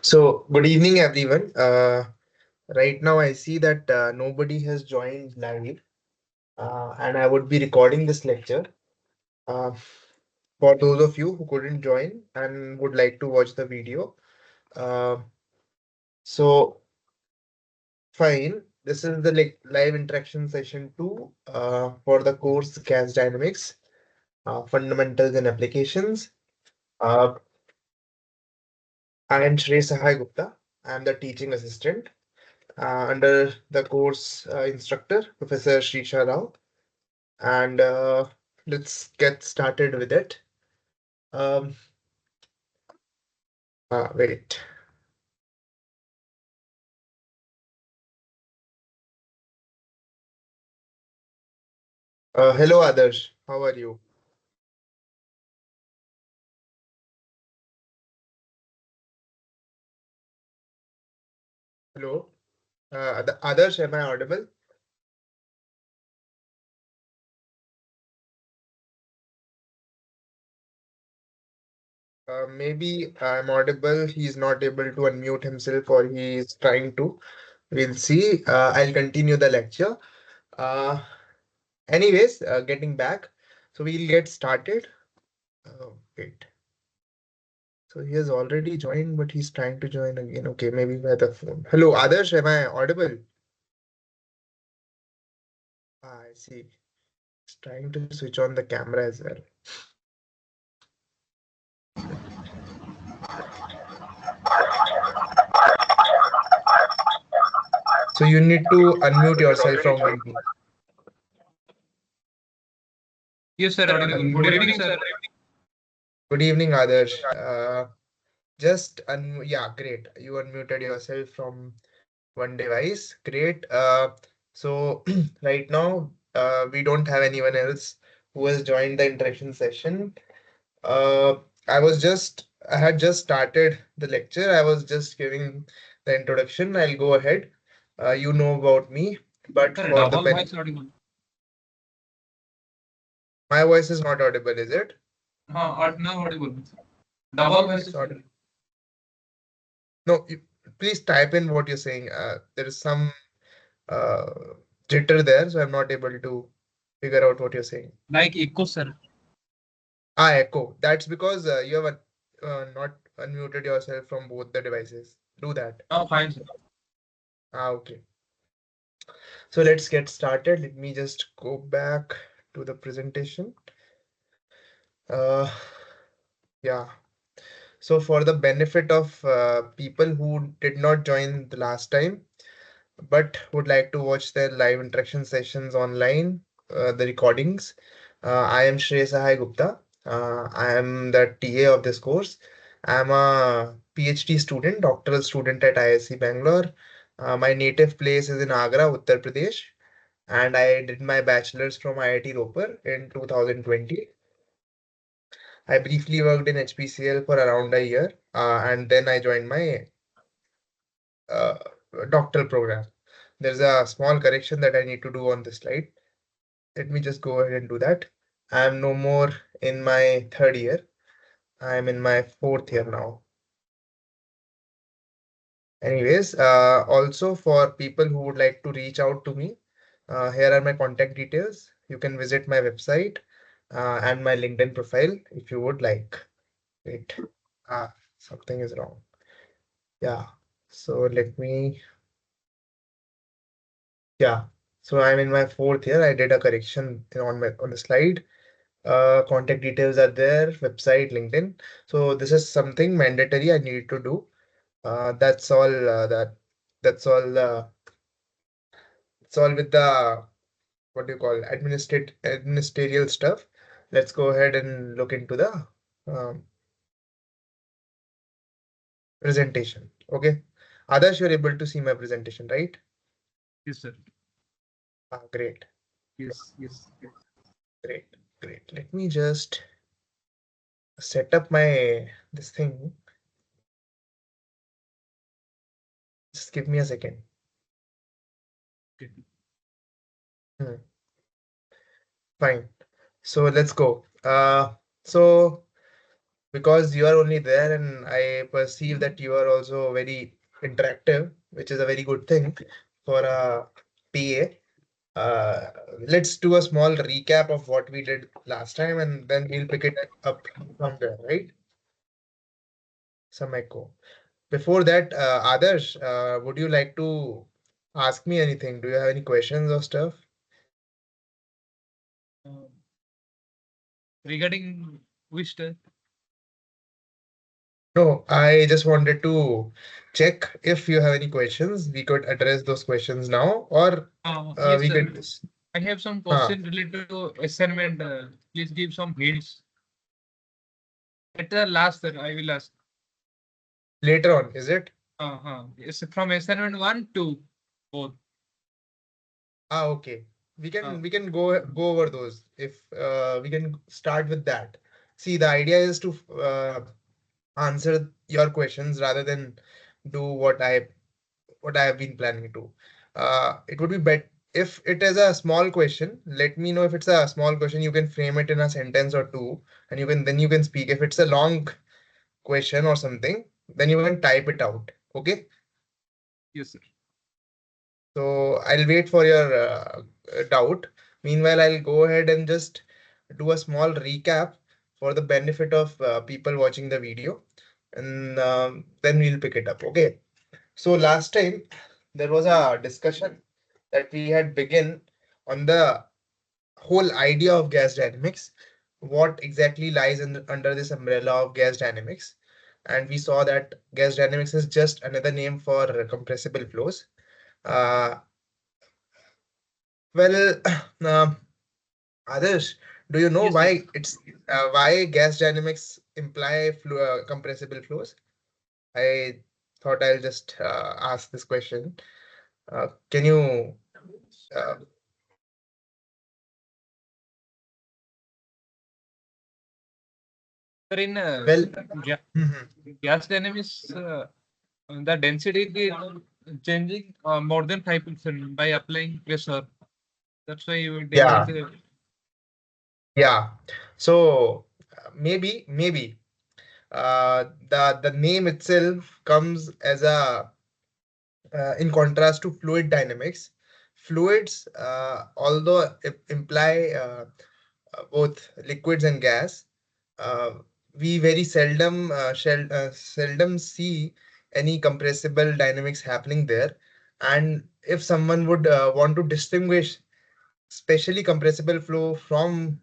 So, good evening, everyone. Right now, I see that nobody has joined live, and I would be recording this lecture. Uh, for those of you who couldn't join and would like to watch the video, uh, so fine. This is the live interaction session 2 for the course Gas Dynamics, Fundamentals and Applications. Uh, I am Shrey Sahai Gupta. I am the teaching assistant under the course instructor, Professor Srisha Rao. And let's get started with it. Um, Wait. Hello, Adarsh. How are you? Hello. Adarsh, am I audible? Maybe I'm audible. He's not able to unmute himself, or he is trying to. We'll see. I'll continue the lecture. Uh, Anyways, getting back. So we'll get started. Wait. So he has already joined, but he's trying to join again. Okay, maybe by the phone. Hello, Adarsh, am I audible? I see. He's trying to switch on the camera as well. So you need to unmute yourself from within. Yes, sir. Audible. Good evening, sir. Good evening, Adarsh. Just yeah, great. You unmuted yourself from one device. Great. So right now, we don't have anyone else who has joined the interaction session. Uh, I had just started the lecture. I was just giving the introduction. I'll go ahead. You know about me, but Sir, for the double benefit, voice audible. my voice is not audible, is it? Now audible. Double voice It's is audible. audible. No, please type in what you're saying. There is some uh, jitter there, so I'm not able to figure out what you're saying. Like echo, sir. Echo. That's because you have not unmuted yourself from both the devices. Do that. Now fine, sir. Okay. So let's get started. Let me just go back to the presentation. Uh, yeah. So for the benefit of people who did not join the last time, but would like to watch their live interaction sessions online, the recordings. I am Shrey Sahai Gupta. I am the TA of this course. I am a PhD student, doctoral student at ISC Bangalore. My native place is in Agra, Uttar Pradesh, and I did my bachelor's from IIT Ropar in 2020. I briefly worked in HPCL for around a year, and then I joined my uh, doctoral program. There's a small correction that I need to do on this slide. Let me just go ahead and do that. I'm no more in my third year. I'm in my fourth year now. Anyways, also for people who would like to reach out to me, here are my contact details. You can visit my website and my LinkedIn profile if you would like. Wait, something is wrong. Yeah, so let me, yeah. So I'm in my fourth year. I did a correction on the slide. Contact details are there, website, LinkedIn. So this is something mandatory I need to do. That's all. That's all. It's all with the what do you call administrative stuff. Let's go ahead and look into the um, presentation. Okay, Adarsh, you're able to see my presentation, right? Yes, sir. Great, Yes, yes. great, great. Let me just set up my this thing. Just give me a second. Okay. Hmm. Fine. So let's go. So because you are only there and I perceive that you are also very interactive, which is a very good thing for a PA. Uh, let's do a small recap of what we did last time and then we'll pick it up from there, right? Some echo. Before that, Adarsh, would you like to ask me anything? Do you have any questions or stuff? Uh, Regarding which No, I just wanted to check if you have any questions. We could address those questions now, or yes, we sir. could. I have some Uh, question related to assignment. Please give some hints. At the last, sir, I will ask. later on, is it? It's from assignment one to both. Okay. We Uh, can go over those if we can start with that. See, the idea is to answer your questions rather than do what I have been planning to. It would be better if it is a small question. Let me know if it's a small question. You can frame it in a sentence or two, and you can speak. If it's a long question or something, then you can type it out. Okay. yes, sir. So I'll wait for your doubt. Meanwhile, I'll go ahead and just do a small recap for the benefit of people watching the video, and then we'll pick it up. Okay. So last time there was a discussion that we had begun on the whole idea of gas dynamics, what exactly lies under this umbrella of gas dynamics. And we saw that gas dynamics is just another name for compressible flows. Uh, well, uh, Adarsh, do you know Yes, sir. why gas dynamics imply compressible flows? I thought I'll just ask this question. Can you uh, Sir, in well, ga- mhm. gas dynamics, the density is changing more than 5% by applying pressure. That's why you will deal with Yeah, the. yeah. So maybe the name itself comes as a in contrast to fluid dynamics. Fluids, although imply both liquids and gas, uh, we very seldom see any compressible dynamics happening there. And if someone would want to distinguish especially compressible flow from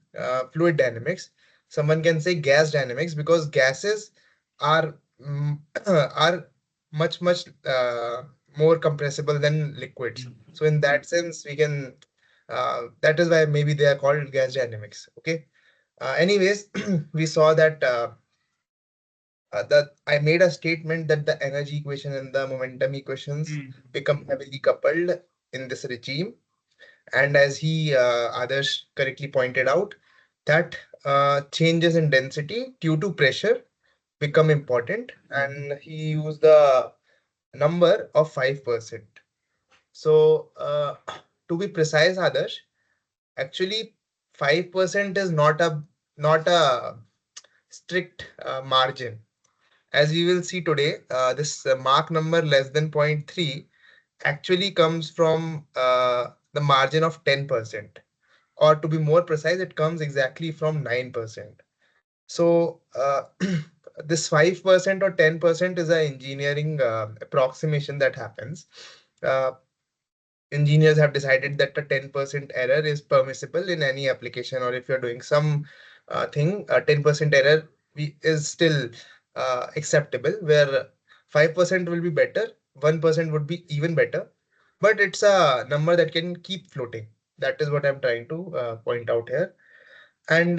fluid dynamics, someone can say gas dynamics because gases are are much more compressible than liquids. So in that sense, we can that is why maybe they are called gas dynamics. Okay. Anyways, we saw that I made a statement that the energy equation and the momentum equations Mm. become heavily coupled in this regime. And as Adarsh correctly pointed out, that changes in density due to pressure become important. And he used the number of 5%. So, to be precise, Adarsh, actually 5% is not a strict margin. As we will see today, this Mach number less than zero point 0.3 actually comes from the margin of 10%. Or to be more precise, it comes exactly from 9%. So this 5% or 10% is an engineering approximation that happens. Uh, Engineers have decided that a 10% error is permissible in any application, or if you're doing some thing, a 10% error is still acceptable, where 5% will be better, 1% would be even better, but it's a number that can keep floating. That is what I'm trying to point out here. And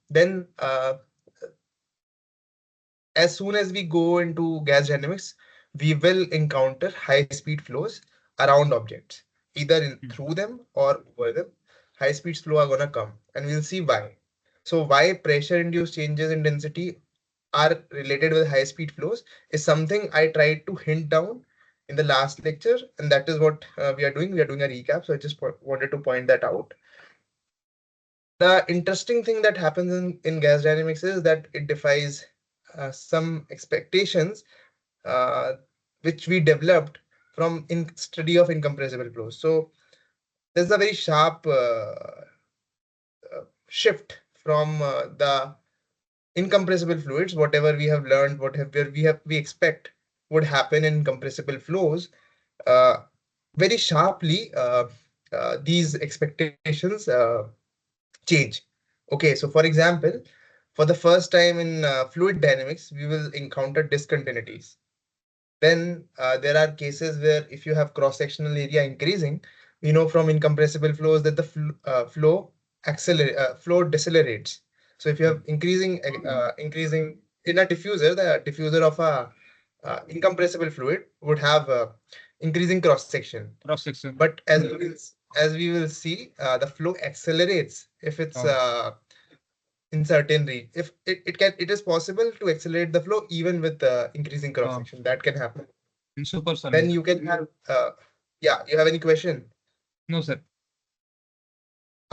then as soon as we go into gas dynamics, we will encounter high speed flows around objects, either through them or over them. High speed flow are gonna come, and we'll see why. So why pressure induced changes in density are related with high speed flows is something I tried to hint down in the last lecture, and that is what we are doing. We are doing a recap, so I just wanted to point that out. The interesting thing that happens in gas dynamics is that it defies some expectations uh, which we developed from in study of incompressible flows. So there's a very sharp shift from the incompressible fluids, whatever we have learned, whatever we expect would happen in compressible flows, uh, very sharply these expectations change. Okay, so for example, for the first time in fluid dynamics, we will encounter discontinuities. Then there are cases where if you have cross-sectional area increasing, we know from incompressible flows that the flow decelerates. So if you have increasing in a diffuser, the diffuser of a incompressible fluid would have increasing cross section. Cross section. But as we will see, the flow accelerates if it's in certain range. If it is possible to accelerate the flow even with increasing cross section. That can happen. In supersonic. Then you can have yeah. You have any question? No, sir.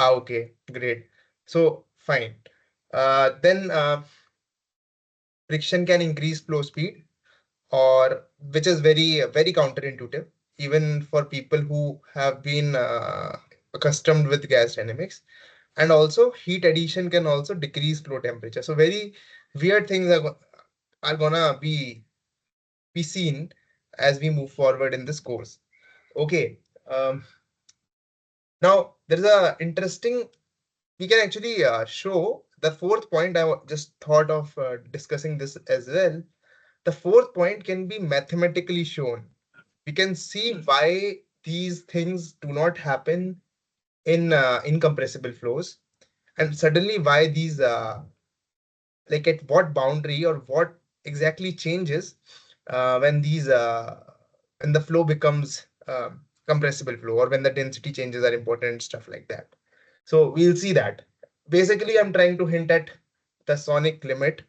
Okay, great. So fine. Then friction can increase flow speed, or which is very counterintuitive, even for people who have been accustomed with gas dynamics. And also heat addition can also decrease flow temperature. So very weird things are gonna be seen as we move forward in this course. Okay. Now there's a interesting. We can actually show the fourth point. Just thought of discussing this as well. The fourth point can be mathematically shown. We can see why these things do not happen in incompressible flows, and suddenly why these like at what boundary or what exactly changes when these when the flow becomes compressible flow, or when the density changes are important and stuff like that. So we'll see that. Basically, I'm trying to hint at the sonic limit.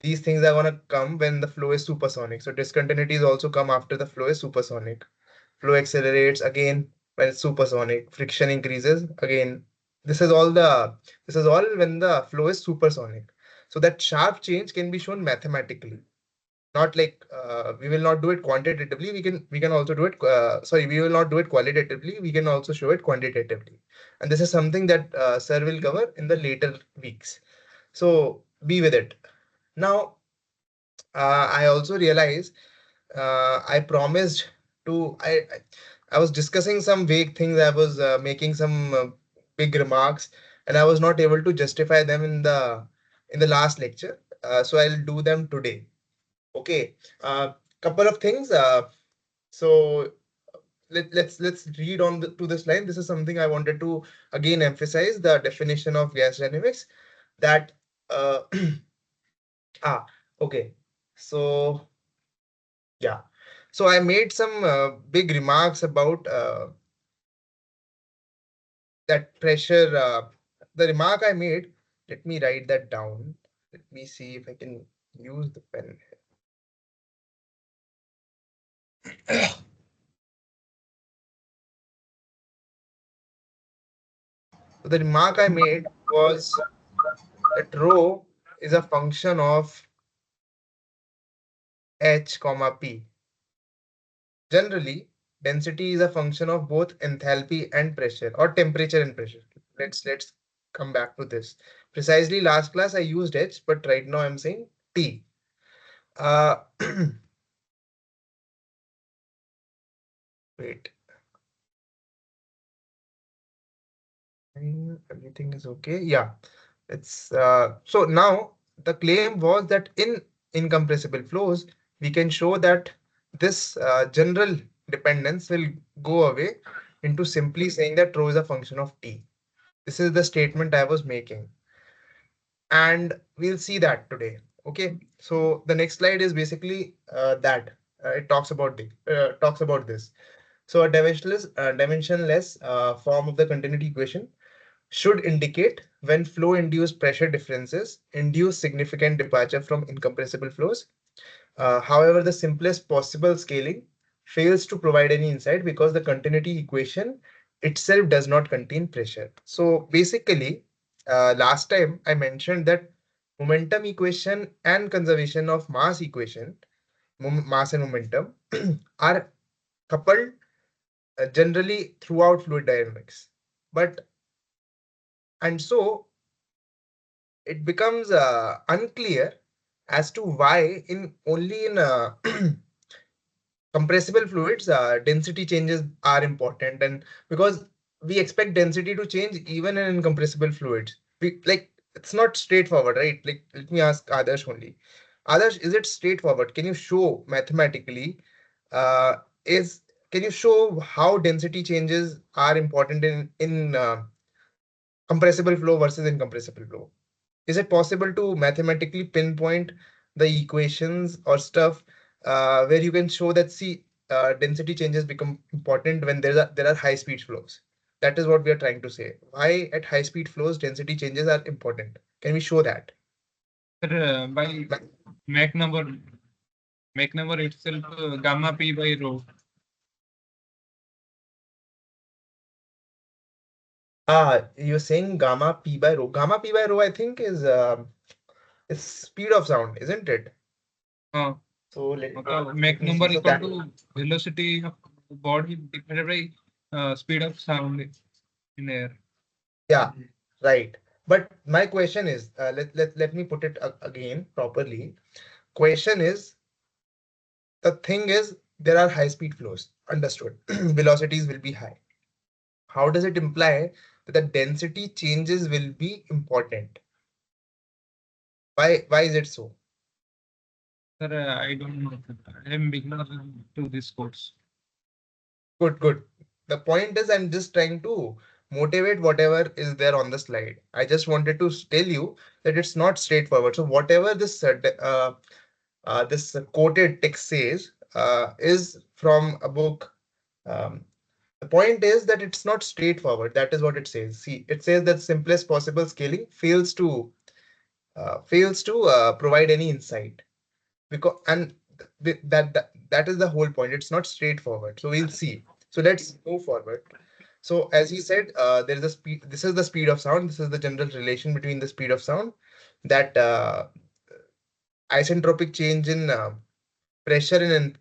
These things are going to come when the flow is supersonic. So discontinuities also come after the flow is supersonic. Flow accelerates again when it's supersonic. Friction increases again. This is all the this is all when the flow is supersonic. So that sharp change can be shown mathematically. Not like we will not do it quantitatively. We can also do it. Sorry, we will not do it qualitatively. We can also show it quantitatively. And this is something that sir will cover in the later weeks. So be with it. Now, I also realize I promised to. I was discussing some vague things. I was making some big remarks, and I was not able to justify them in the last lecture. So I'll do them today. Okay. Couple of things. So let's read on to this line. This is something I wanted to again emphasize the definition of gas dynamics. That okay. So yeah. So I made some big remarks about that pressure. The remark I made, let me write that down. Let me see if I can use the pen. So the remark I made was that rho is a function of h comma p. Generally, density is a function of both enthalpy and pressure, or temperature and pressure. Let's come back to this. Precisely last class I used h, but right now I'm saying t. Uh, wait. Everything is okay. Yeah, it's so now the claim was that in incompressible flows, we can show that this general dependence will go away into simply saying that rho is a function of t. This is the statement I was making, and we'll see that today. Okay, so the next slide is basically that it talks about this. So a dimensionless form of the continuity equation should indicate when flow-induced pressure differences induce significant departure from incompressible flows. However, the simplest possible scaling fails to provide any insight because the continuity equation itself does not contain pressure. So basically, last time I mentioned that momentum equation and conservation of mass equation, mass and momentum, are coupled generally throughout fluid dynamics. But and so it becomes unclear as to why in only in compressible fluids density changes are important, and because we expect density to change even in incompressible fluids, we like it's not straightforward, right? Like, let me ask Adarsh only. Adarsh, is it straightforward? Can you show mathematically, uh, is can you show how density changes are important in compressible flow versus incompressible flow? Is it possible to mathematically pinpoint the equations or stuff where you can show that, see, density changes become important when there are high speed flows? That is what we are trying to say. Why at high speed flows density changes are important? Can we show that? Sir, by Mach number, Mach number itself, gamma p by rho. You're saying gamma p by rho. Gamma p by rho, I think, is speed of sound, isn't it? Uh, So Mach let me number see. So equal that, to velocity of body divided by speed of sound in air. yeah, right. But my question is, let me put it again properly. Question is, the thing is, there are high speed flows. Understood. Velocities will be high. How does it imply that the density changes will be important? Why is it so? Sir, I don't know. I am beginner to this course. Good, good. The point is, I'm just trying to motivate whatever is there on the slide. I just wanted to tell you that it's not straightforward. So whatever this quoted text says is from a book. Um, the point is that it's not straightforward. That is what it says. See, it says that simplest possible scaling fails to provide any insight, because and that is the whole point. It's not straightforward. So we'll see. So let's move forward. So as he said, there is a speed. This is the speed of sound. This is the general relation between the speed of sound. That isentropic change in pressure and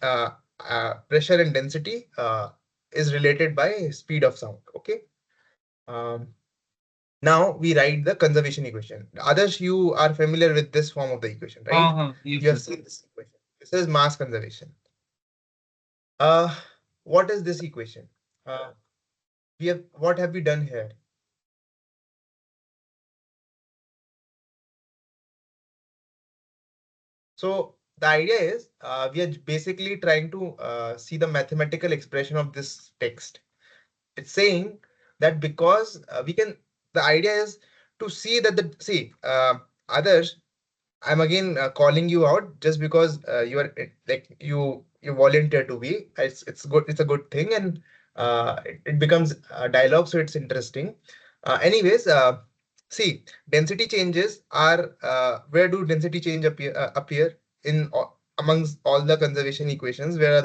density is related by speed of sound. Okay. Um, Now we write the conservation equation. Others, you are familiar with this form of the equation, right? Yes, You have sir. seen this equation. This is mass conservation. Uh, what is this equation? Uh, what have we done here? So the idea is we are basically trying to see the mathematical expression of this text. It's saying that because we can, the idea is to see that others, I'm again calling you out just because you are like you volunteer to be. It's good. It's a good thing, and it becomes a dialogue, so it's interesting. Anyways, see, density changes are where do density change appear in amongst all the conservation equations? Where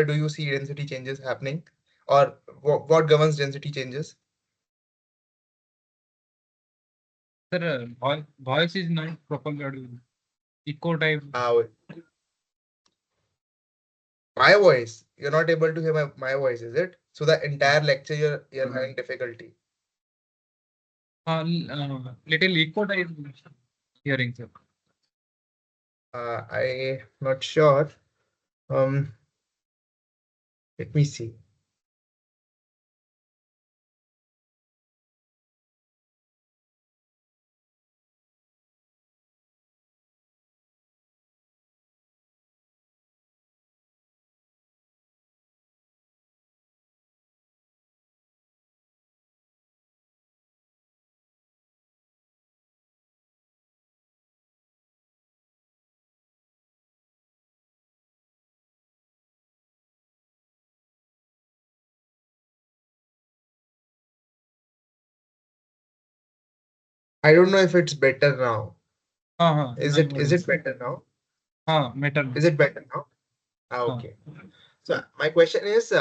do you see density changes happening, or what governs density changes? Sir, voice is not propagated. Echo type. Uh, My voice. You're not able to hear my voice, is it? So the entire lecture you're having difficulty. Little echo type hearing, sir. I not sure. Um, Let me see. I don't know if it's better now. Is it better now? Metal. Is it better now? हाँ, Okay. So my question is,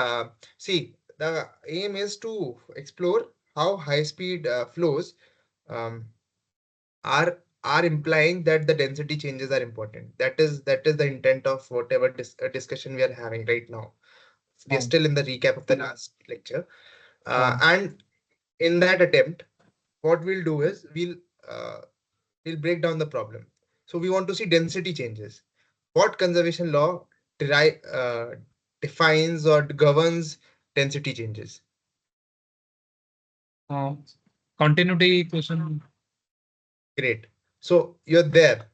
see, the aim is to explore how high speed flows um, are are implying that the density changes are important. That is the intent of whatever discussion we are having right now. We are Um, still in the recap of the last lecture, um, and in that attempt, what we'll do is uh, we'll break down the problem. So we want to see density changes. What conservation law defines or governs density changes? uh, Continuity equation. Great. So you're there.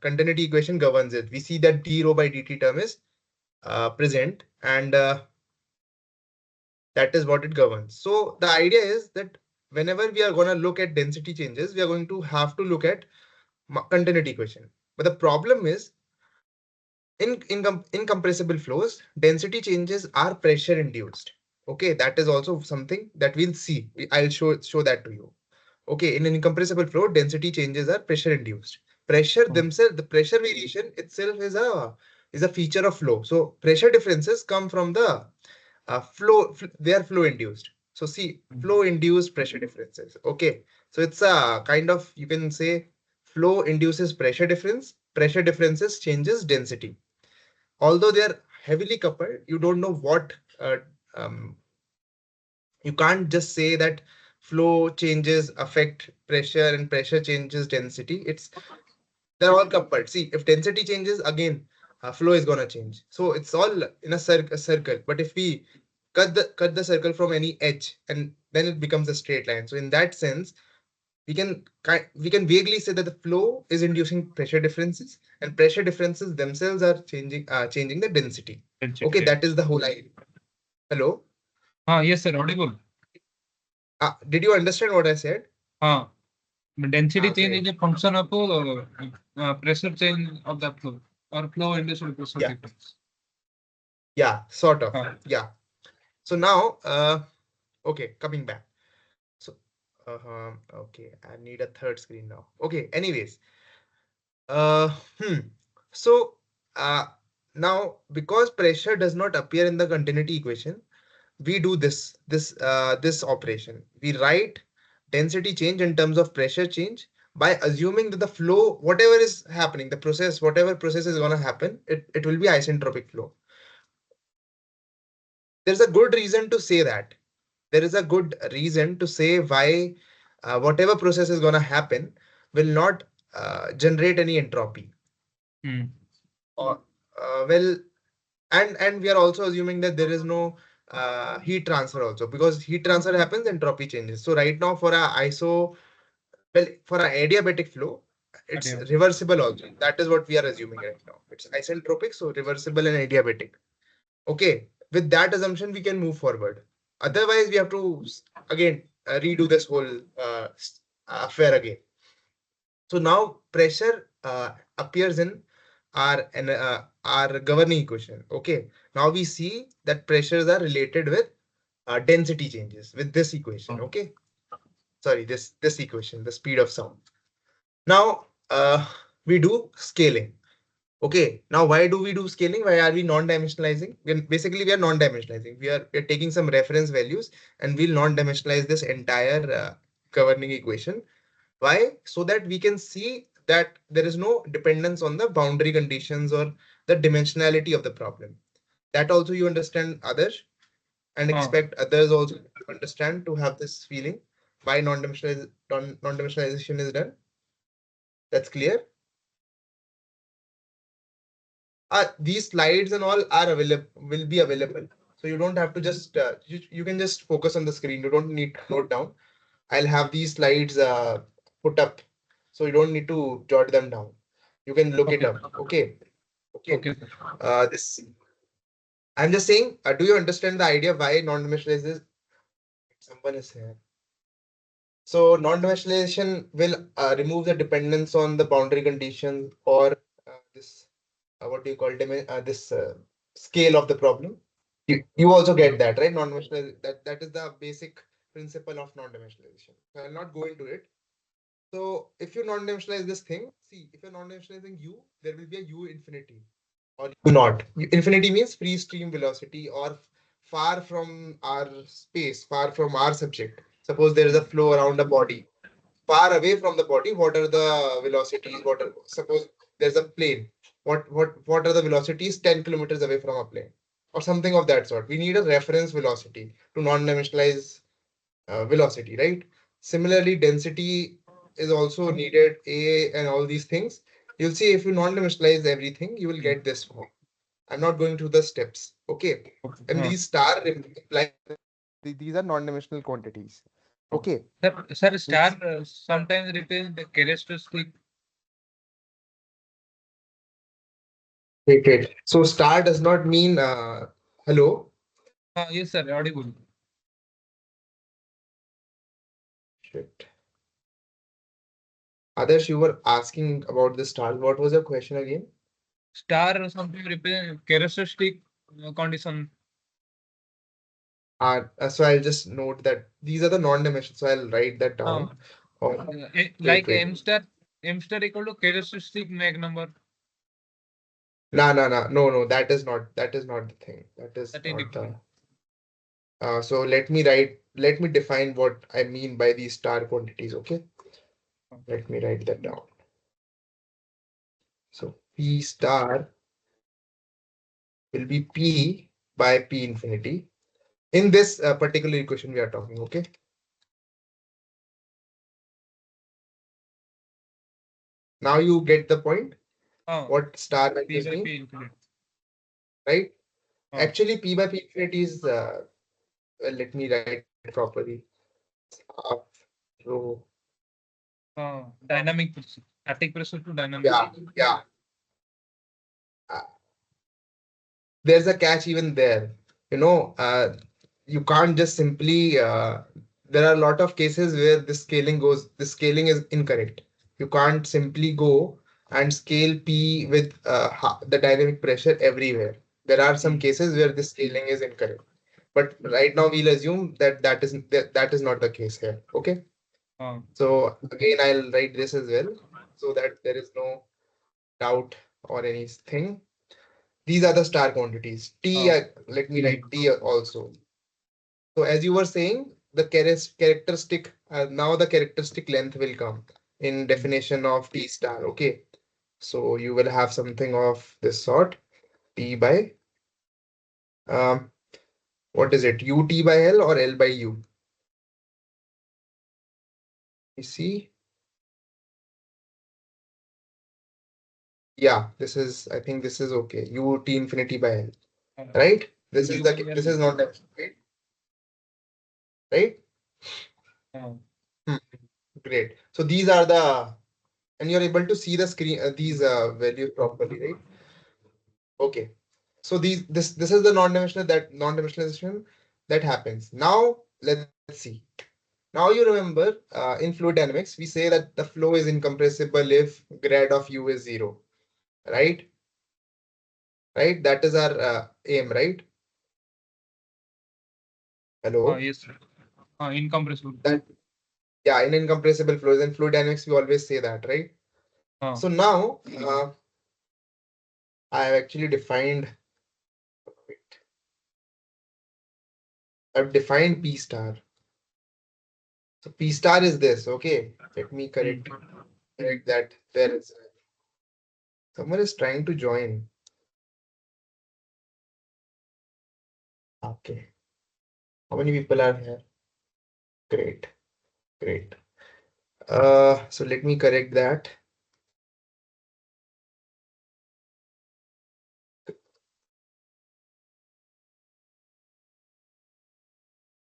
Continuity equation governs it. We see that d rho by dt term is present, and that is what it governs. So the idea is that whenever we are going to look at density changes, we are going to have to look at continuity equation. But the problem is in incompressible flows, density changes are pressure induced. Okay, that is also something that we'll see. I'll show that to you. Okay, in an incompressible flow, density changes are pressure induced. Pressure um, themselves, the pressure variation itself is a feature of flow. So pressure differences come from the they are flow induced. So see, flow induced pressure differences. Okay, so it's a kind of, you can say, flow induces pressure difference. Pressure differences changes density. Although they are heavily coupled, you don't know what. Um, you can't just say that flow changes affect pressure and pressure changes density. They're all coupled. See, if density changes, again, flow is gonna change. So it's all in a circle. But if we cut the circle from any edge, and then it becomes a straight line. So in that sense, we can vaguely say that the flow is inducing pressure differences, and pressure differences themselves are changing the density. Okay, density. that is the whole idea. Hello. Yes, sir. Audible. Did you understand what I said? Uh, Density change Great. is a function of pressure change of the flow or flow induced pressure Yeah. difference. Yeah. Sort of. Uh, Yeah. So now, okay, coming back. So, okay, I need a third screen now. Okay, anyways, uh, hmm. So, uh, now because pressure does not appear in the continuity equation, we do this operation. We write density change in terms of pressure change by assuming that the flow, whatever is happening, the process, whatever process is gonna happen, it will be isentropic flow. There's a good reason to say that. There is a good reason to say why whatever process is going to happen will not generate any entropy. hmm. Or well, and we are also assuming that there is no heat transfer also, because heat transfer happens, entropy changes. So right now for a iso well for a adiabatic flow, it's Adios. reversible also. That is what we are assuming right now. It's isentropic, so reversible and adiabatic. Okay, with that assumption, we can move forward. Otherwise, we have to again redo this whole affair again. So now pressure appears in our governing equation. Okay, now we see that pressures are related with density changes with this equation. Okay, sorry, this equation, the speed of sound. Now we do scaling. Okay, now why do we do scaling? Why are we non-dimensionalizing? Basically, we are non-dimensionalizing. We are taking some reference values and we'll non-dimensionalize this entire governing equation. Why? So that we can see that there is no dependence on the boundary conditions or the dimensionality of the problem. That also you understand, others, and Uh, expect others also to understand, to have this feeling why non-dimensionalization is done. That's clear. These slides and all are available, will be available, so you don't have to just you can just focus on the screen. You don't need to note down. I'll have these slides put up, so you don't need to jot them down. You can look it okay. up. Okay. Okay. Okay, sir. This I'm just saying, do you understand the idea why non-dimensionalization? Someone is here. So non-dimensionalization will remove the dependence on the boundary condition, or this what do you call this scale of the problem. You also get that, right? Non-dimensional, that is the basic principle of non-dimensionalization. So I'll not go into it. So if you non-dimensionalize this thing, see, if you're non-dimensionalizing u, there will be a u infinity or u not. Infinity means free stream velocity, or far from our space, far from our subject. Suppose there is a flow around a body, far away from the body, what are the velocities? What are, suppose there's a plane. What are the velocities 10 kilometers away from a plane? Or something of that sort. We need a reference velocity to non-dimensionalize velocity, right? Similarly, density is also needed, A and all these things. You'll see if you non-dimensionalize everything, you will get this form. I'm not going through the steps. Okay. And these star imply these are non-dimensional quantities. Okay. Sir, star sometimes represent the characteristic. Wait. So star does not mean hello. Yes, sir, audible. Shit. Others, you were asking about the stars. What was your question again? Star something represent characteristic condition. So I'll just note that these are the non-dimensional. So I'll write that down. Or Like wait. M star equal to characteristic Mach number. No. That is not the thing. That is That is not the. different. So let me define what I mean by these star quantities. Okay. Let me write that down. So P star will be P by P infinity. In this particular equation we are talking, okay? Now you get the point. What star P values by mean, P infinite. right? Uh, Actually, P by P infinity is, let me write it properly. Half rho. Dynamic pressure. Static pressure to dynamic. Yeah. Uh, there's a catch even there. You know, you can't just simply, there are a lot of cases where the scaling is incorrect. You can't simply go and scale P with the dynamic pressure everywhere. There are some cases where the scaling is incorrect. But right now we'll assume that is not the case here. Okay. Uh, So again, I'll write this as well so that there is no doubt or anything. These are the star quantities. T, uh, let me write T also. So as you were saying, the characteristic, now the characteristic length will come in definition of T star. Okay. So you will have something of this sort, T by, um, what is it? UT by L or L by U? You see? Yeah, I think this is okay. UT infinity by L, right? This is not that, right? uh, Hmm, great. So these are the, and you're able to see the screen, these values properly, right? Okay. So this is the non-dimensionalization that happens. Now let's see. Now you remember in fluid dynamics we say that the flow is incompressible if grad of u is zero, right? Right. That is our aim, right? Hello. yes, sir. Incompressible. That Yeah, in incompressible flows in fluid dynamics we always say that, right? Uh, So now I have actually I've defined P star. So P star is this. Okay, let me correct that. There is someone is trying to join. Okay, how many people are here? Great, great. So let me correct that.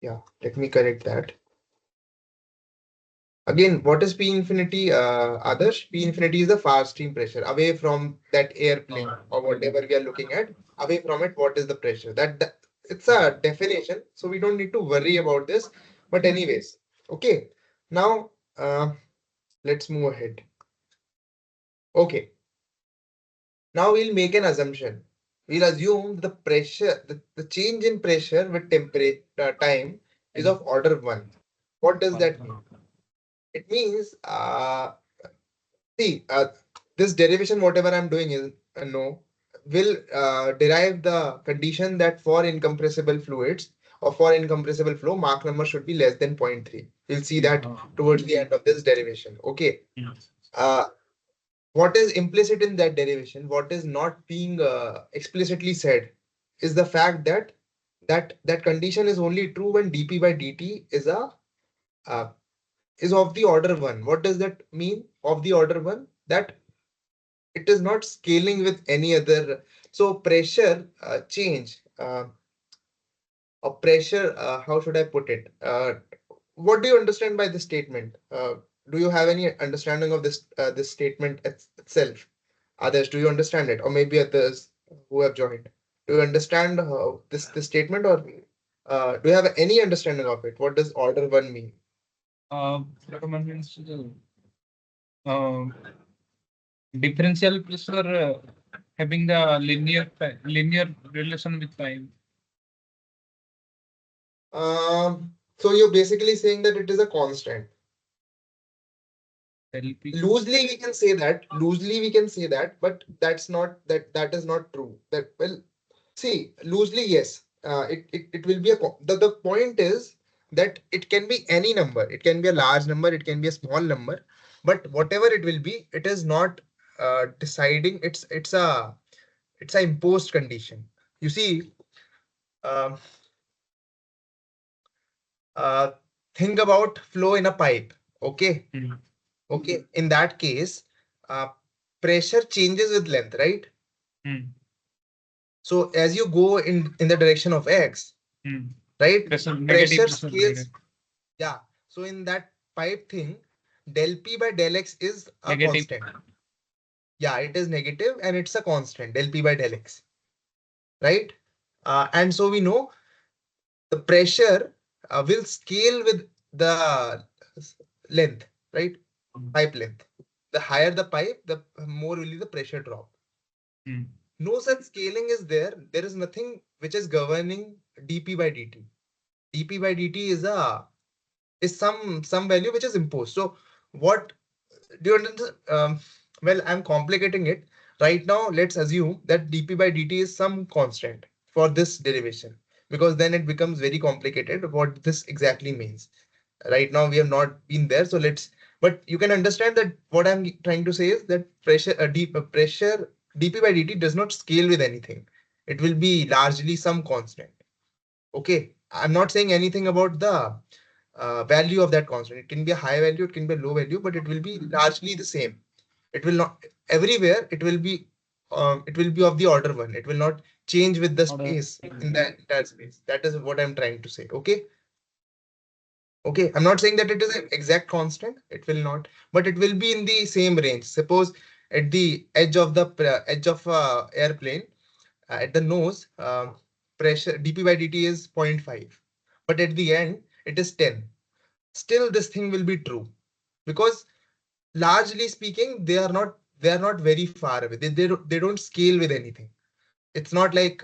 Yeah, let me correct that. Again, what is P infinity? Adarsh, P infinity is the far stream pressure away from that airplane or whatever we are looking at. Away from it, what is the pressure? It's a definition, so we don't need to worry about this. But anyways, okay. Now, let's move ahead. Okay. Now we'll make an assumption. We'll assume the change in pressure with temperature time is of order one. What does that mean? It means, see, this derivation, whatever I'm doing is no, will derive the condition that for incompressible fluids for incompressible flow, Mach number should be less than 0.3. We'll see that towards the end of this derivation. Okay. Uh, what is implicit in that derivation, what is not being explicitly said, is the fact that that condition is only true when dp by dt uh, is of the order 1. What does that mean? Of the order 1, that it is not scaling with any other. So pressure change, a pressure, how should I put it? What do you understand by this statement? Do you have any understanding of this statement itself? Others, do you understand it? Or maybe others who have joined. Do you understand this statement, or do you have any understanding of it? What does order 1 mean? Recommend means uh, differential pressure having the linear relation with time. So you're basically saying that it is a constant. LP. Loosely we can say that. Loosely we can say that, but that is not true. That, well, see, loosely yes. It will be the point is that it can be any number. It can be a large number. It can be a small number. But whatever it will be, it is not deciding. It's a imposed condition. You see, um, uh, think about flow in a pipe. Okay. Okay. In that case, uh, pressure changes with length, right? So as you go in the direction of x, right? Pressure scales. Yeah. So in that pipe thing, del p by del x is a constant. Yeah, it is negative and it's a constant, del p by del x, right? And so we know the pressure will scale with the length, right? Pipe length. The higher the pipe, the more will be the pressure drop. No such scaling is there. There is nothing which is governing dp by dt. dp by dt is some value which is imposed. So what do you understand? Well, I'm complicating it. Right now, let's assume that dp by dt is some constant for this derivation, because then it becomes very complicated what this exactly means. Right now, we have not been there. So let's, but you can understand that what I'm trying to say is that pressure dp by dt does not scale with anything. It will be largely some constant. Okay. I'm not saying anything about the value of that constant. It can be a high value, it can be a low value, but it will be largely the same. It will not everywhere. It will be of the order 1. It will not change with the space in the entire space. That is what I'm trying to say. Okay. Okay. I'm not saying that it is an exact constant. It will not, but it will be in the same range. Suppose at the edge of the edge of airplane, at the nose, pressure dp by dt is 0.5, but at the end it is 10. Still this thing will be true, because largely speaking they are not very far away. They don't scale with anything. It's not like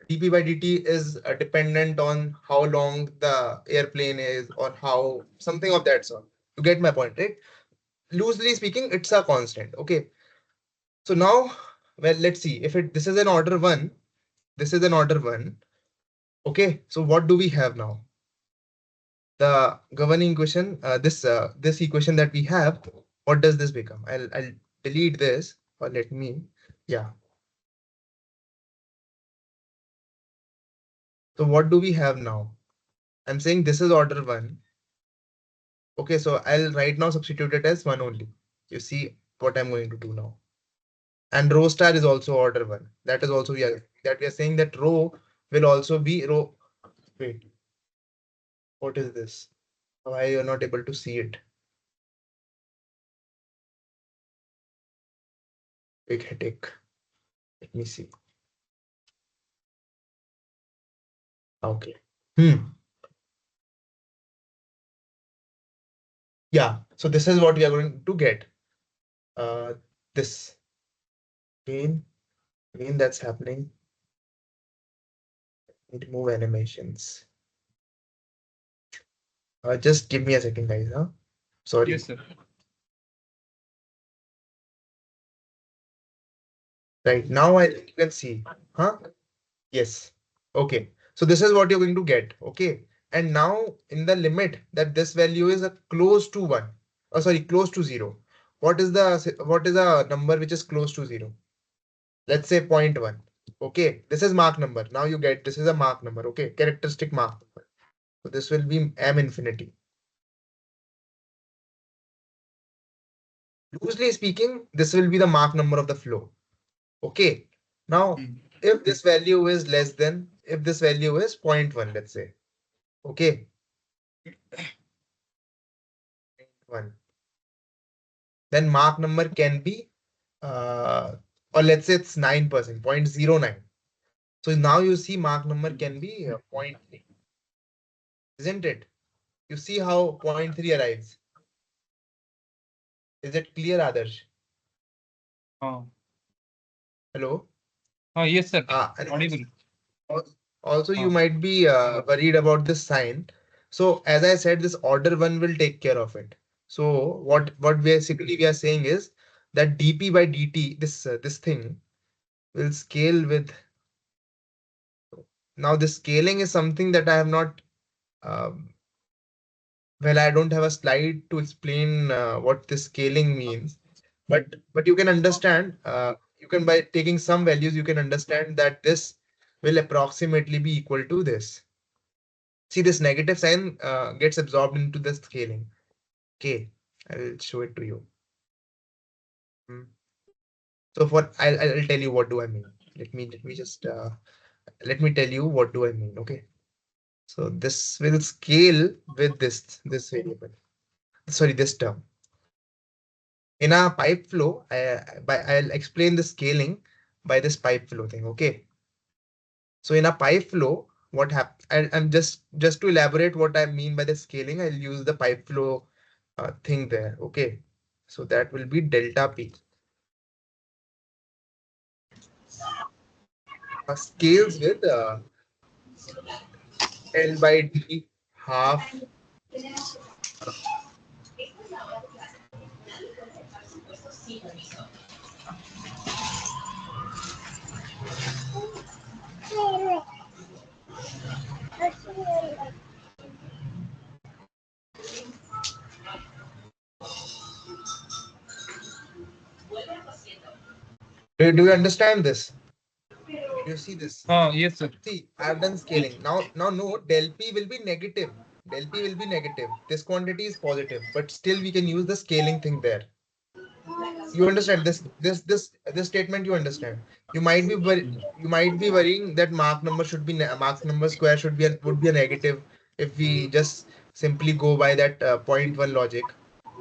dp by dt is dependent on how long the airplane is, or how something of that sort. You get my point, right? Loosely speaking, it's a constant. Okay. So now, well, let's see if this is an order 1. This is an order 1. Okay, so what do we have now? The governing equation, this equation that we have, what does this become? I'll delete this, or let me, yeah. So what do we have now? I'm saying this is order 1. Okay, so I'll right now substitute it as 1 only. You see what I'm going to do now. And rho star is also order 1. That is also we are saying that rho will also be rho. Wait, what is this? Why you're not able to see it? Big headache. Let me see. Okay. Yeah. So this is what we are going to get. This again that's happening. Need to move animations. Just give me a second, guys. Huh? Sorry. Yes, sir. Right now, I think you can see. Huh? Yes. Okay. So this is what you're going to get. Okay. And now in the limit that this value is close to 1. Oh, sorry, close to 0. What is a number which is close to 0? Let's say 0.1. Okay. This is Mach number. Now you get this is a Mach number. Okay. Characteristic Mach number. So this will be M infinity. Loosely speaking, this will be the Mach number of the flow. Okay. Now, if this value is less than, if this value is 0.1, let's say. Okay. 1. Then Mach number can be, or let's say it's 9%, 0.09. So now you see Mach number can be zero point 0.3, isn't it? You see how 0.3 arrives. Is it clear, Adarsh? Oh. Hello? Oh, yes, sir. And Audible. also you might be worried about this sign. So as I said, this order one will take care of it. So what basically we are saying is that dp by dt, this thing will scale with. Now this scaling is something that I have not. Um, well, I don't have a slide to explain what this scaling means, but you can understand. You can by taking some values, you can understand that this will approximately be equal to this. See, this negative sign gets absorbed into the scaling. Okay, I will show it to you. Hmm. So for I'll tell you what do I mean. Let me just let me tell you what do I mean. Okay. So this will scale with this variable. Sorry, this term. In a pipe flow, I'll explain the scaling by this pipe flow thing. Okay. So in a pipe flow, what happens? I'm just to elaborate what I mean by the scaling. I'll use the pipe flow thing there. Okay. So that will be delta P. Scales with L by D half. Do you understand this? Do you see this? Oh, yes, sir. See, I've done scaling. Now no, del P will be negative. Del P will be negative. This quantity is positive, but still we can use the scaling thing there. You understand this statement? You understand? You might be worrying that Mach number should be Mach number square should be would be a negative if we just simply go by that 0.1 logic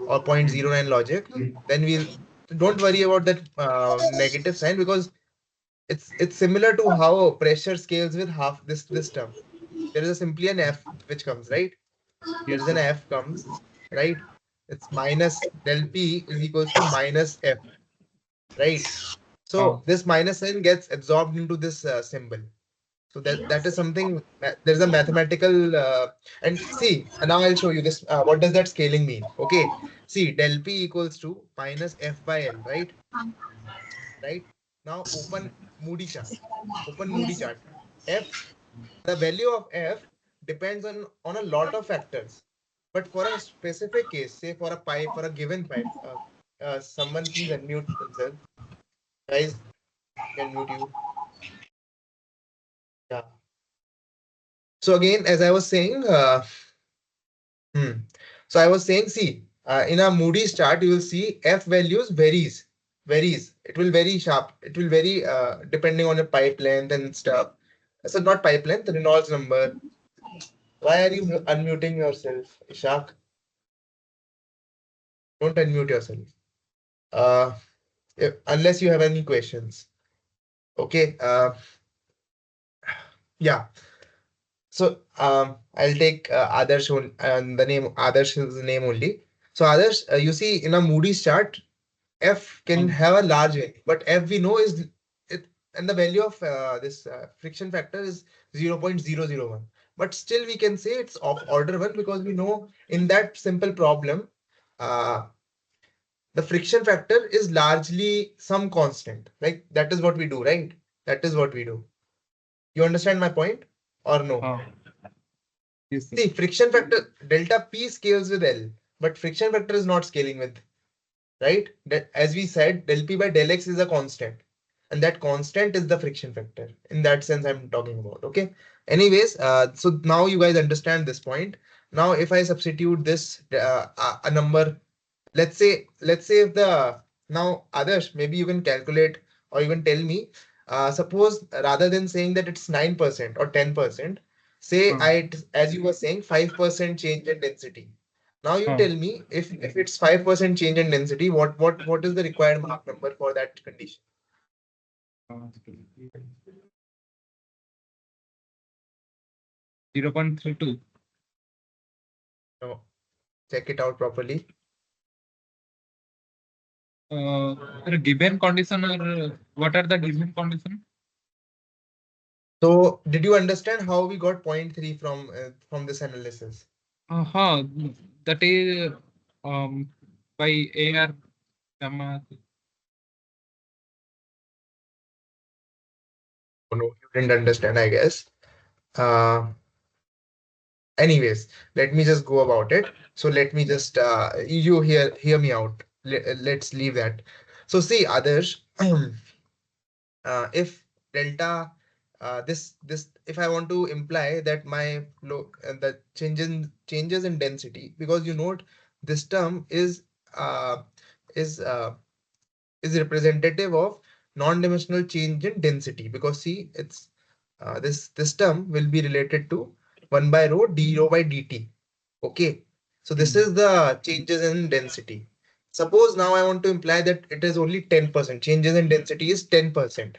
or 0.09 logic. Then we'll don't worry about that negative sign because it's similar to how pressure scales with half this term. There is a simply an F which comes, right? There Yes, is an sir. F comes, right? It's minus del P is equals to minus F, right? So Oh, this minus sign gets absorbed into this symbol. So that is something. There's a mathematical and see. And now I'll show you this. What does that scaling mean? Okay. See, del P equals to minus F by L, right? Right. Now open Moody chart. Open Moody chart. F, the value of F depends on a lot of factors. But for a specific case, say for a pipe, for a given pipe, someone please unmute themselves. Guys, can mute you. Yeah. So again, as I was saying, hmm. So I was saying, see, in a Moody's chart, you will see F values varies. It will vary sharp. It will vary depending on the pipe length and stuff. So not pipe length, the Reynolds number. Why are you unmuting yourself, Ishak? Don't unmute yourself. Uh, unless you have any questions. Okay. Yeah. So I'll take Adarsh the name Adarsh is the name only. So Adarsh, you see in a Moody's chart, F can um, have a large value, but F we know is it, and the value of this friction factor is 0.001. But still we can say it's of order one because we know in that simple problem, uh, the friction factor is largely some constant. Like that is what we do, right? That is what we do. You understand my point? or no? Yes, sir. See, friction factor delta P scales with L, but friction factor is not scaling with, right? As we said, del P by del X is a constant, and that constant is the friction factor. In that sense, I'm talking about. Okay. Anyways, so now you guys understand this point. Now, if I substitute this a number, let's say if the now others, maybe you can calculate or you can tell me. Suppose rather than saying that it's 9% or 10%, say as you were saying 5% change in density. Now you tell me if it's 5% change in density, what is the required Mach number for that condition? 0.32. No, check it out properly. A given condition, or what are the given condition? So did you understand how we got 0.3 from this analysis? Uh-huh. That is by AR gamma. Oh, no, you didn't understand, I guess. Uh, Anyways, let me just go about it. So let me just you hear me out. Let's leave that. So see, others, if delta this if I want to imply that my flow the changes in density, because you note this term uh, is uh, is representative of non-dimensional change in density, because see it's this term will be related to 1 by rho d rho by dt. Okay, so this is the changes in density. Suppose now I want to imply that it is only 10%, changes in density is 10%.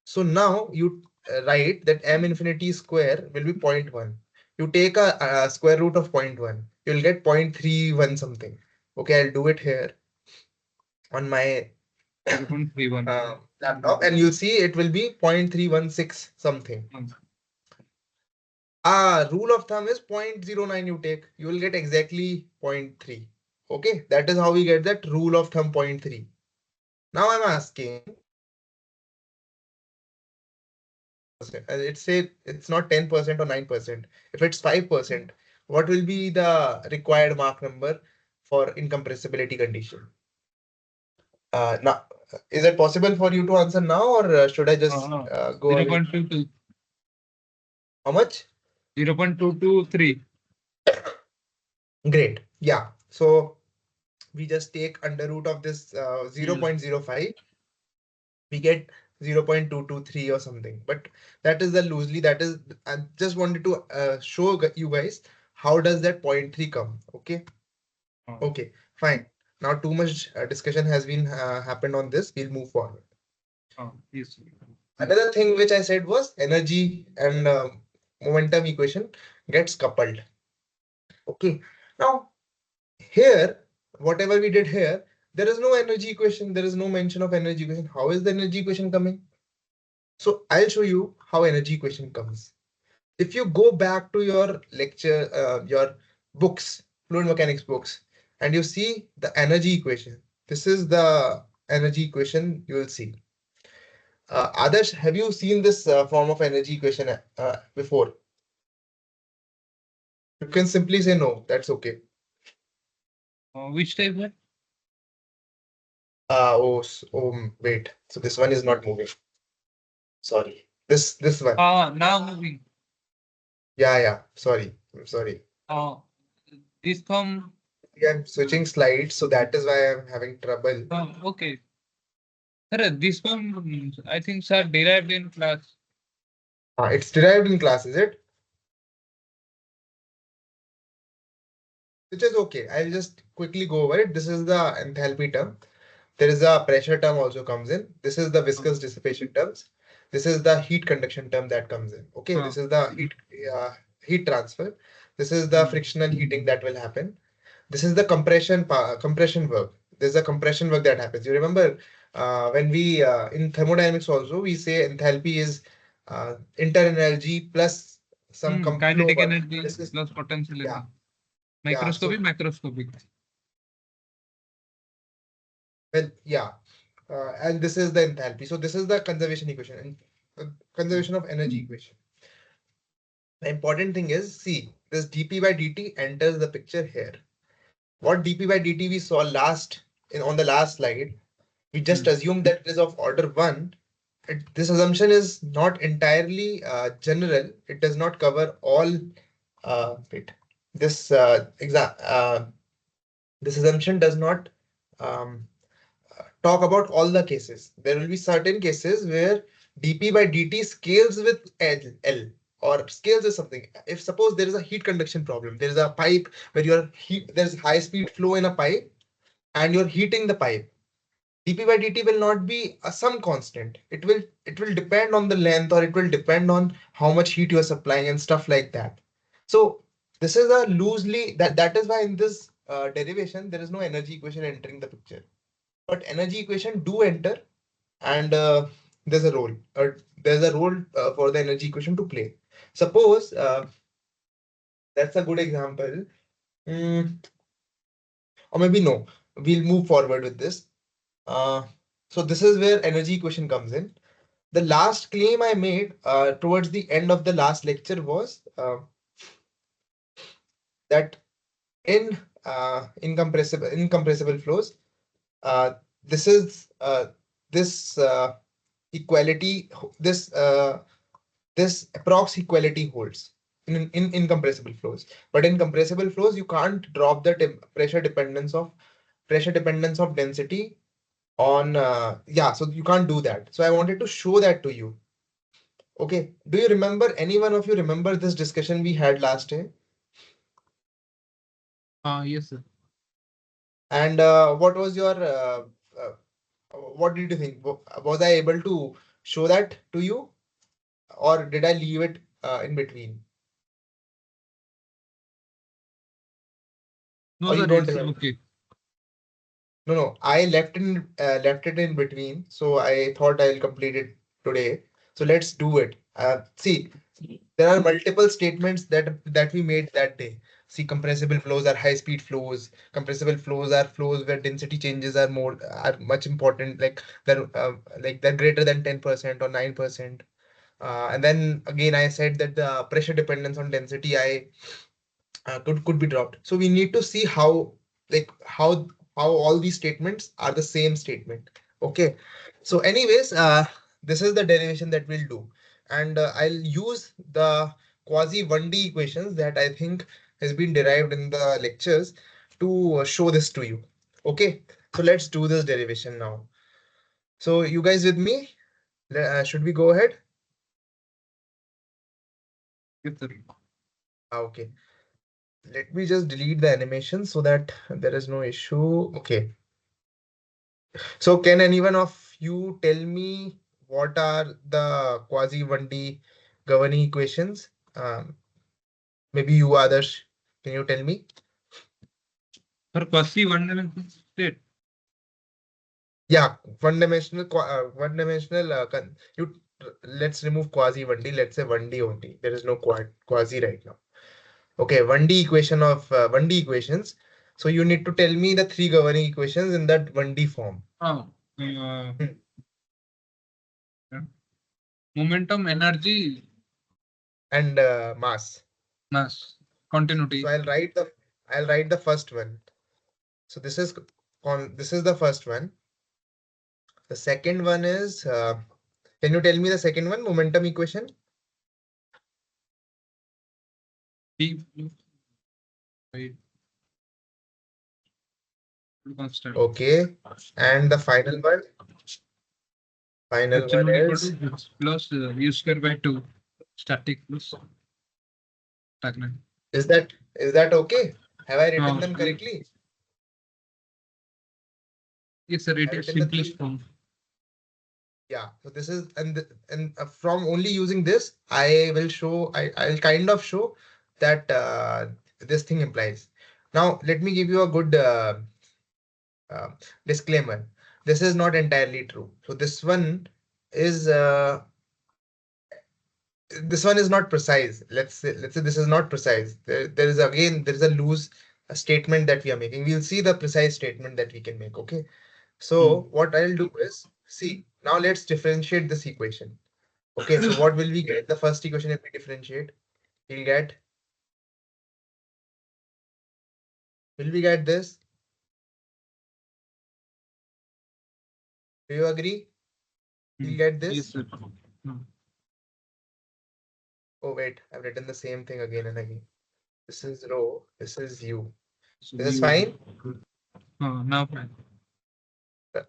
So now you write that m infinity square will be zero point 0.1. You take a square root of 0.1, you'll get 0.31 something. Okay, I'll do it here on my 0.31. laptop, and you'll see it will be 0.316 something. Rule of thumb is 0.09 you take, you will get exactly 0.3. Okay, that is how we get that rule of thumb 0.3. Now I'm asking, it's say it's not 10% or 9%. If it's 5%, what will be the required Mach number for incompressibility condition? Now, is it possible for you to answer now, or should I just go away? 0.22. How much? 0.223. Great. Yeah. So we just take under root of this 0.05, we get 0.223 or something. But that is the loosely, that is, I just wanted to show you guys how does that 0.3 come. Okay. Okay, fine. Now too much discussion has been happened on this. We'll move forward. Yes. Another thing which I said was energy and momentum equation gets coupled. Okay. Now here, whatever we did here, there is no energy equation. There is no mention of energy equation. How is the energy equation coming? So I'll show you how energy equation comes. If you go back to your lecture, your books, fluid mechanics books, and you see the energy equation, this is the energy equation you will see. Adarsh, have you seen this form of energy equation before? You can simply say no. That's okay. Which type? Wait. So this one is not moving. Sorry. This one. Now moving. Yeah. Sorry. I'm sorry. This form. Yeah, I'm switching slides, so that is why I'm having trouble. Okay. Sir, this one, I think, sir, derived in class. It's derived in class, is it? Which is okay. I'll just quickly go over it. This is the enthalpy term. There is a pressure term also comes in. This is the viscous dissipation terms. This is the heat conduction term that comes in. Okay, this is the heat transfer. This is the frictional heating that will happen. This is the compression work. There's a compression work that happens. You remember when we in thermodynamics also we say enthalpy is inter energy plus some flow Kinetic work. energy This is plus potential yeah energy. yeah. Microscopic, So macroscopic. well yeah, and this is the enthalpy. So this is the conservation equation and conservation of energy equation. The important thing is, see, this dp by dt enters the picture here. What dp by dt we saw on the last slide, we just assumed that it is of order 1. This assumption is not entirely general. It does not cover all. Wait, this this assumption does not um, talk about all the cases. There will be certain cases where dp by dt scales with L or scales with something. If suppose there is a heat conduction problem, there is a pipe where there's high speed flow in a pipe and you're heating the pipe. dp by dt will not be some constant. It will depend on the length, or it will depend on how much heat you are supplying and stuff like that. So this is a loosely that is why in this derivation there is no energy equation entering the picture, but energy equation do enter, and there's a role. There's a role for the energy equation to play. Suppose that's a good example. Mm, or maybe no. We'll move forward with this. Uh, so this is where energy equation comes in. The last claim I made towards the end of the last lecture was that in incompressible flows, uh, this is this equality this this approx equality holds in incompressible flows. But in compressible flows, you can't drop the pressure dependence of density on yeah, so you can't do that. So I wanted to show that to you. Okay, do you remember, any one of you remember this discussion we had last time? Yes, sir. And uh, what did you think? Was I able to show that to you, or did I leave it in between? No, Or you sir, don't it's remember? okay. No, no, I left it in between, so I thought I'll complete it today. So let's do it. See, there are multiple statements that we made that day. See, compressible flows are high speed flows. Compressible flows are flows where density changes are much important, like they're greater than 10% or 9%. And then again, I said that the pressure dependence on density I could be dropped. So we need to see how, like how all these statements are the same statement. Okay. So anyways, this is the derivation that we'll do, and I'll use the quasi 1D equations that I think has been derived in the lectures to show this to you. Okay. So let's do this derivation now. So you guys with me? Should we go ahead? Yes, sir. Okay. Let me just delete the animation so that there is no issue. Okay. So can anyone of you tell me what are the quasi 1D governing equations? Maybe you others, can you tell me? For quasi one-dimensional state. Yeah, one dimensional. Let's remove quasi 1D. Let's say 1D only. There is no quasi right now. Okay, 1D equation of 1D equations. So you need to tell me the three governing equations in that 1D form. Hmm. Yeah. Momentum, energy, And mass. mass, So continuity. I'll write the first one. So this is the first one. The second one is can you tell me the second one, momentum equation? P, right, constant. Okay. And the final one H1 equal is, to H plus U square by 2. Static plus stagnant. is that okay? Have I written Uh, them correctly? yes, sir, it I've is written the simplest three. form. Yeah. So this is, from only using this, I'll kind of show that this thing implies. Now let me give you a good uh, disclaimer. This is not entirely true. So is uh, this one is not precise. Let's say this is not precise. There is a loose statement that we are making. We'll see the precise statement that we can make. Okay. Hmm. So what I'll do is, see, now let's differentiate this equation. Okay. So what will we get? The first equation, if we differentiate, We'll get, will we get this? Do you agree? We'll get Yes, this. sir. Hmm. Oh wait, I've written the same thing again and again. This is rho, this is u. So Is this you fine? now fine.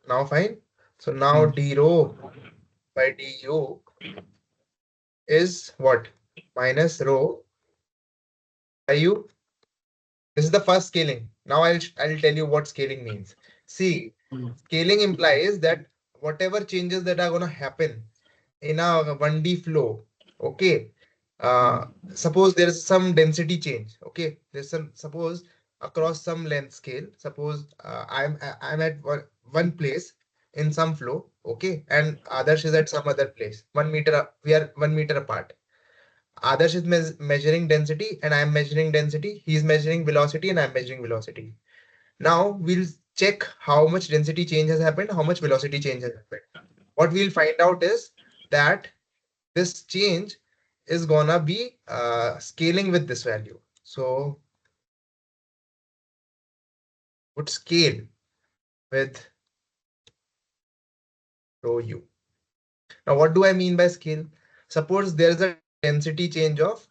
Now fine. So now d rho by du is what? Minus rho by u. This is the first scaling. Now I'll tell you what scaling means. See, Hmm. scaling implies that whatever changes that are gonna happen in a 1D flow, okay. Hmm. Suppose there is some density change. Okay, there's some, suppose across some length scale. Suppose I'm at one place in some flow. Okay, and Adarsh is at some other place. 1 meter. We are 1 meter apart. Adarsh is measuring density and I'm measuring density. He's measuring velocity and I'm measuring velocity. Now we'll check how much density change has happened, how much velocity change has happened. What we'll find out is that this change is gonna be scaling with this value. So would scale with rho u. Now what do I mean by scale? Suppose there is a density change of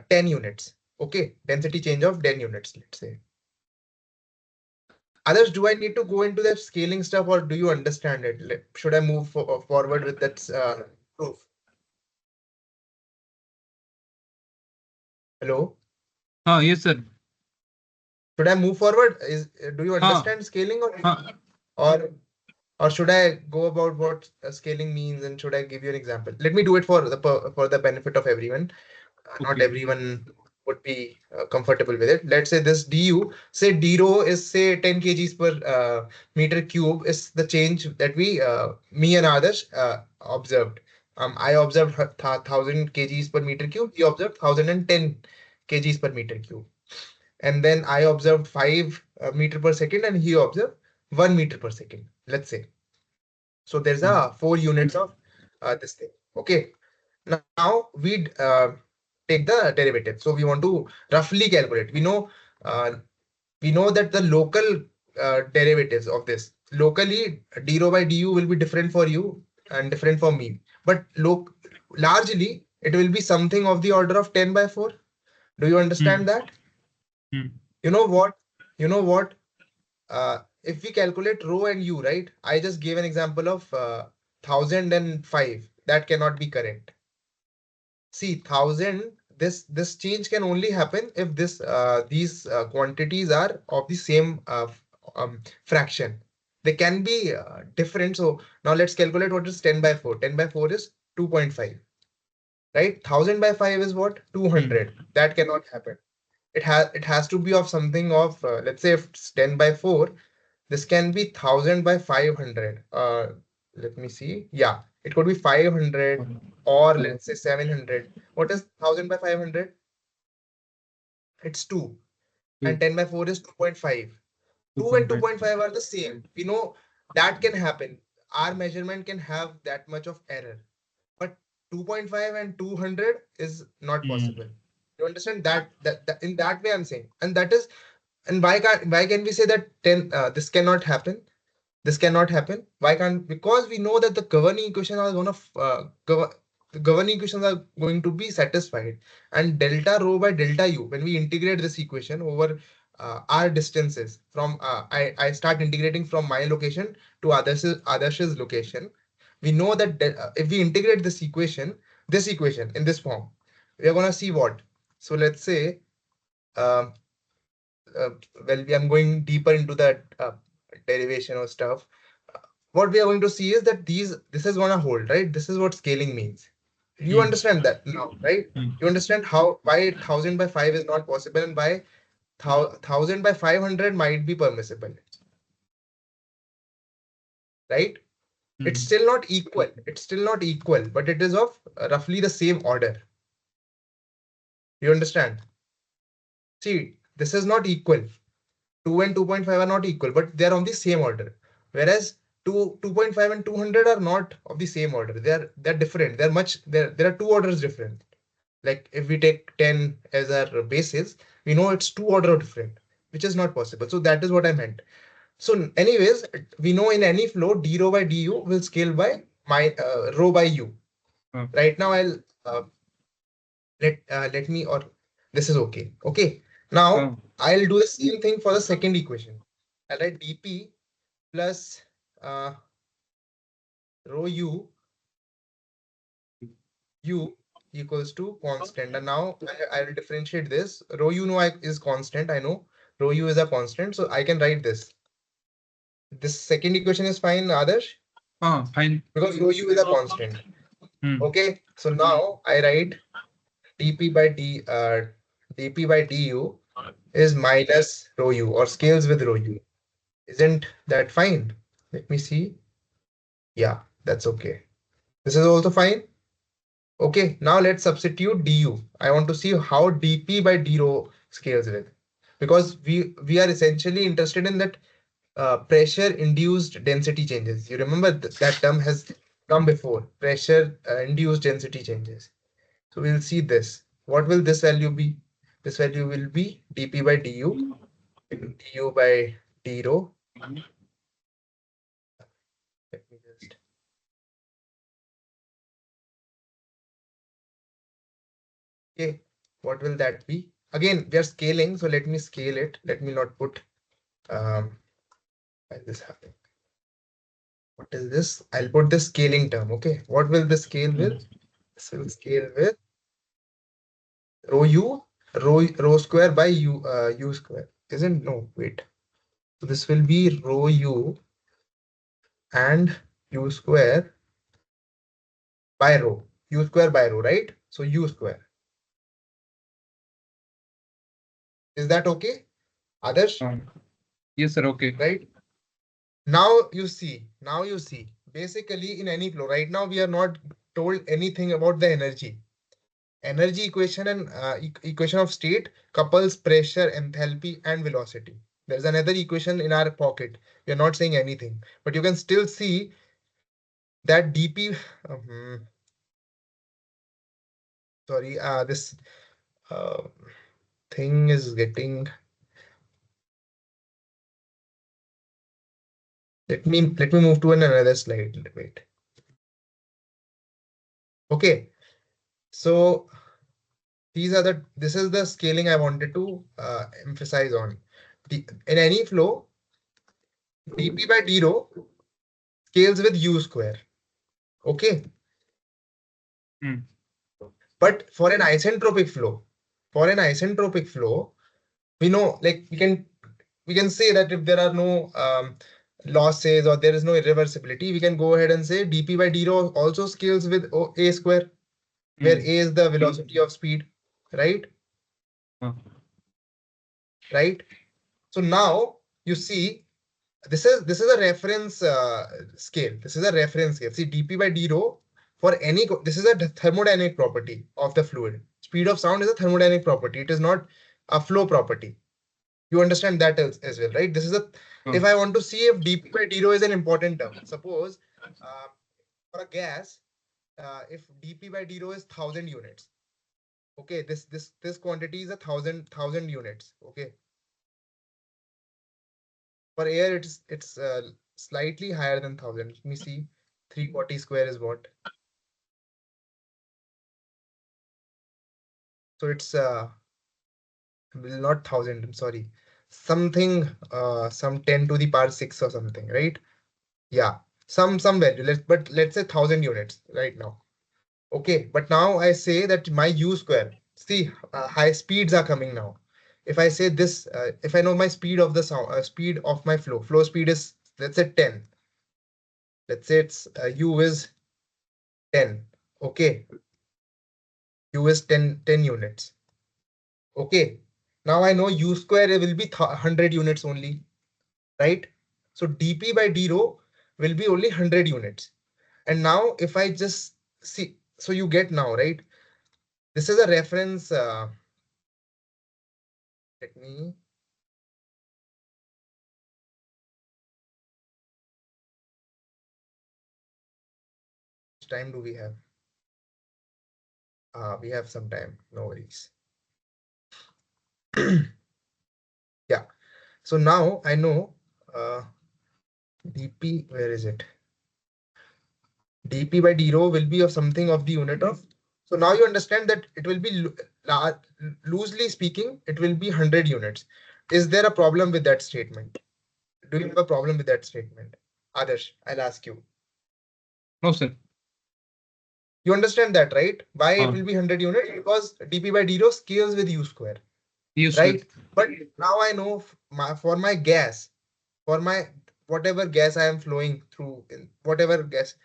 10 units. Okay, density change of 10 units, let's say. Others, do I need to go into that scaling stuff or do you understand it? Should I move forward with that proof? Hello? Yes, sir. Should I move forward? Do you Huh. understand scaling Huh. or or should I go about what scaling means and should I give you an example? Let me do it for for the benefit of everyone. Not Okay. everyone would be comfortable with it. Let's say this du, say d rho is say 10 kgs per meter cube is the change that me and others observed. I observed 1000 kgs per meter cube. He observed 1010 kgs per meter cube. And then I observed 5 meter per second and he observed 1 meter per second. Let's say. So there's Hmm. a 4 units of this thing. Okay. Now take the derivative. So we want to roughly calculate. We know that the local derivatives of this locally d rho by du will be different for you and different for me. But largely it will be something of the order of 10 by 4. Do you understand Hmm. that? Hmm. You know what? You know what? If we calculate rho and u, right? I just gave an example of 1005. That cannot be correct. See, 1000, this change can only happen if these quantities are of the same fraction. They can be different. So now let's calculate what is 10 by 4. 10 by 4 is 2.5, right? 1000 by 5 is what? Hmm. 200. That cannot happen. It has to be of something of let's say if it's 10 by 4, this can be 1000 by 500. Let me see. Yeah, it could be 500 or let's say 700. What is 1000 by 500? It's 2. And Two. 10 by 4 is 2.5. 2 and 2.5. 2.5 are the same. We know that can happen. Our measurement can have that much of error. But 2.5 and 200 is not Hmm. possible. You understand that in that way I'm saying. And that is, and why can we say that 10 this cannot happen? This cannot happen. Why can't? Because we know that the governing equations are going to the governing equations are going to be satisfied, and delta rho by delta u. When we integrate this equation over our distances from I start integrating from my location to Adarsh's location. We know that if we integrate this equation in this form, we are going to see what. So let's say. um uh, I'm going deeper into that derivation or stuff. What we are going to see is that this is going to hold, right? This is what scaling means. You Hmm. understand that now, right? Hmm. You understand how why 1000 by 5 is not possible and why 1000 by 500 might be permissible, right? It's Hmm. still not equal. It's still not equal, but it is of roughly the same order. You understand? See, this is not equal. 2 and 2.5 are not equal, but they are on the same order. Whereas 2.5 and 200 are not of the same order. They're different. There are two orders different. Like if we take 10 as our basis, we know it's two order different, which is not possible. So that is what I meant. So anyways, we know in any flow, d rho by du will scale by rho by u. Right now, I'll let me, or this is okay. Okay. Now I'll do the same thing for the second equation. I'll write dp plus uh, rho u equals to constant. And now I will differentiate this. Rho u is constant. I know rho u is a constant, so I can write this. This second equation is fine, Adarsh, Fine. because rho u is a constant. Okay, so now I write dp by dp by du is minus rho u, or scales with rho u. Isn't that fine? Let me see. Yeah, that's okay. This is also fine. Okay, now let's substitute du. I want to see how dp by d rho scales with, because we are essentially interested in that pressure induced density changes. You remember that term has come before, pressure induced density changes. So we'll see this. What will this value be? This value will be dp by du by d rho. Let me just. Okay, what will that be? Again, we are scaling, so let me scale it. Let me not put why is this happening? What is this? I'll put the scaling term. Okay, what will this scale with? This will scale with rho u, rho square by u square. Isn't, no, wait. So this will be rho u and u square by rho. U square by rho, right? So u square. Is that okay? Others, Yes, sir. Okay. right? Now you see. Basically, in any flow, right now we are not told anything about the energy. Energy equation and equation of state couples pressure, enthalpy, and velocity. There's another equation in our pocket. We are not saying anything, but you can still see that dp. Sorry, this uh, thing is getting. Let me move to another slide. Wait. Okay, so this is the scaling I wanted to emphasize on. In any flow, dp by d rho scales with u square. Okay, but for an isentropic flow, we know, like, we can say that if there are no losses, or there is no irreversibility, we can go ahead and say dp by d rho also scales with a square, where a is the velocity of speed, right? Right. So now you see, this is a reference scale. This is a reference scale. See, dp by d rho for any this is a thermodynamic property of the fluid. Speed of sound is a thermodynamic property. It is not a flow property. You understand that as well, right? This is a If I want to see if dp by d rho is an important term, suppose uh, for a gas, if dp by d rho is 1,000 units. Okay, this quantity is a thousand units. Okay, for air, it's slightly higher than 1,000. Let me see. 340 square is what? So it's not 1,000. I'm sorry. Something some 10 to the power 6 or something, right? Yeah, some value. Let's say 1,000 units right now. Okay, but now I say that my u square. See, high speeds are coming now. If I say this, if I know my speed of the sound, speed of my flow speed is, let's say, 10. Let's say it's u is 10. Okay, u is 10 units. Okay, now I know u square will be 100 units only, right? So dp by d rho will be only 100 units. And now if I just see, so you get now, right? This is a reference. Let me. Which time do we have? We have some time, no worries. Yeah. So now I know dp, where is it? dp by d rho will be of something of the unit of. So now you understand that it will be loosely speaking, it will be 100 units. Is there a problem with that statement? Do you have a problem with that statement? Adarsh, I'll ask you. No, sir. You understand that, right? Why it will be 100 units? Because dp by d rho scales with u square, Used right? with. But now I know for my gas, for my whatever gas I am flowing through, in whatever gas,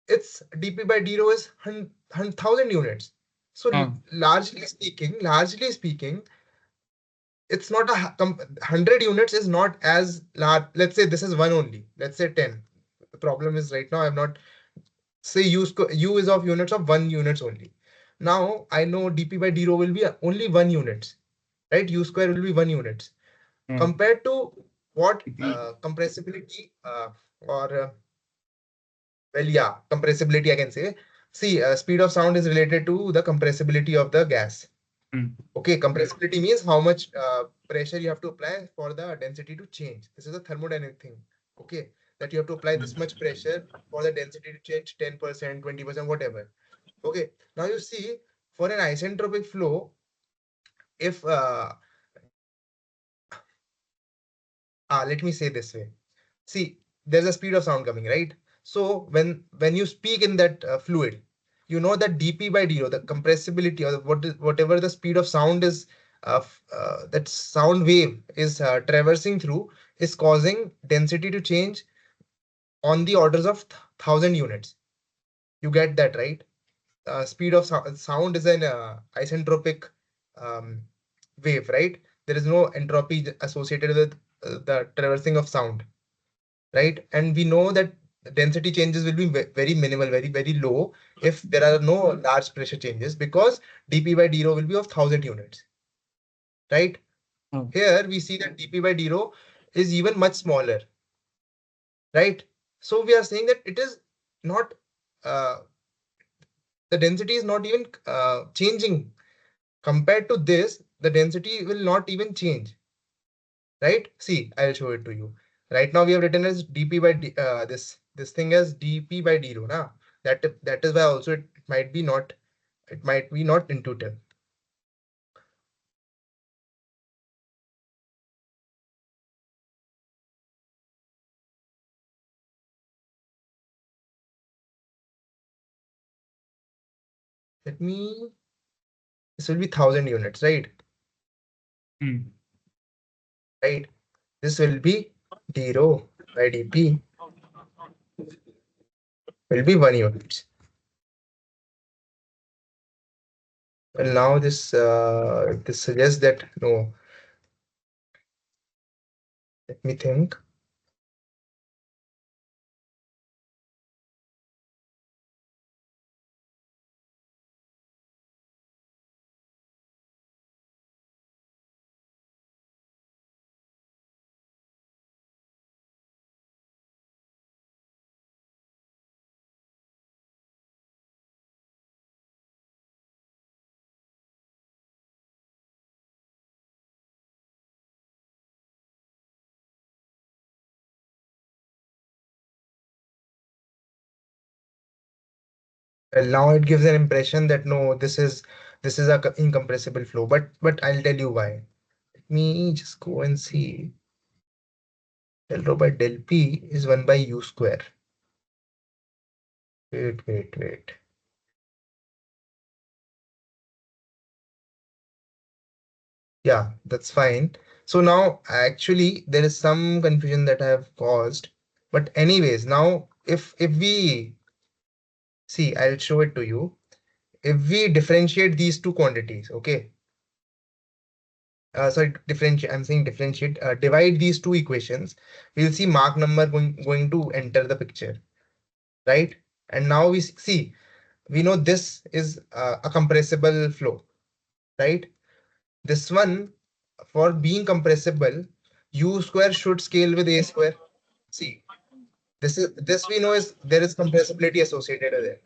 its dp by d rho is 1,000 units. So largely speaking, it's not 100 units is not as large. Let's say this is one only. Let's say 10. The problem is right now I'm not, say u is of units of 1 units only. Now I know dp by d rho will be only 1 units, right? U square will be 1 units compared to what compressibility or well, yeah, compressibility I can say. See, speed of sound is related to the compressibility of the gas. Okay, compressibility means how much pressure you have to apply for the density to change. This is a thermodynamic thing. Okay, that you have to apply this much pressure for the density to change 10%, 20%, whatever. Okay, now you see for an isentropic flow, if let me say this way. See, there's a speed of sound coming, right? So when you speak in that fluid, you know that dp by d rho, the compressibility or whatever the speed of sound is, that sound wave is traversing through, is causing density to change on the orders of 1,000 units. You get that, right? Speed of sound is an isentropic um, wave, right? There is no entropy associated with the traversing of sound, right? And we know that the density changes will be very minimal, very low if there are no large pressure changes, because dp by d rho will be of 1,000 units, right? Here we see that dp by d rho is even much smaller, right? So we are saying that it is not, uh, the density is not even changing. Compared to this, the density will not even change, right? See, I'll show it to you. Right now we have written as dp by this thing as dp by d rho, na? That is why also it might be not, it might be not intuitive. Let me, this will be 1,000 units, right? Right. This will be d rho by dp will be 1 units. Well, now this suggests that no. Let me think. Well, now it gives an impression that no, this is a incompressible flow. But I'll tell you why. Let me just go and see. Del rho by del p is 1 by u square. Wait. Yeah, that's fine. So now actually there is some confusion that I have caused. But anyways, now if we see, I'll show it to you. If we differentiate these two quantities, okay. Sorry, differentiate. I'm saying differentiate. Divide these two equations. We'll see Mach number going to enter the picture, right? And now we see, we know this is a compressible flow, right? This one, for being compressible, u square should scale with a square. See, this we know is there is compressibility associated with it.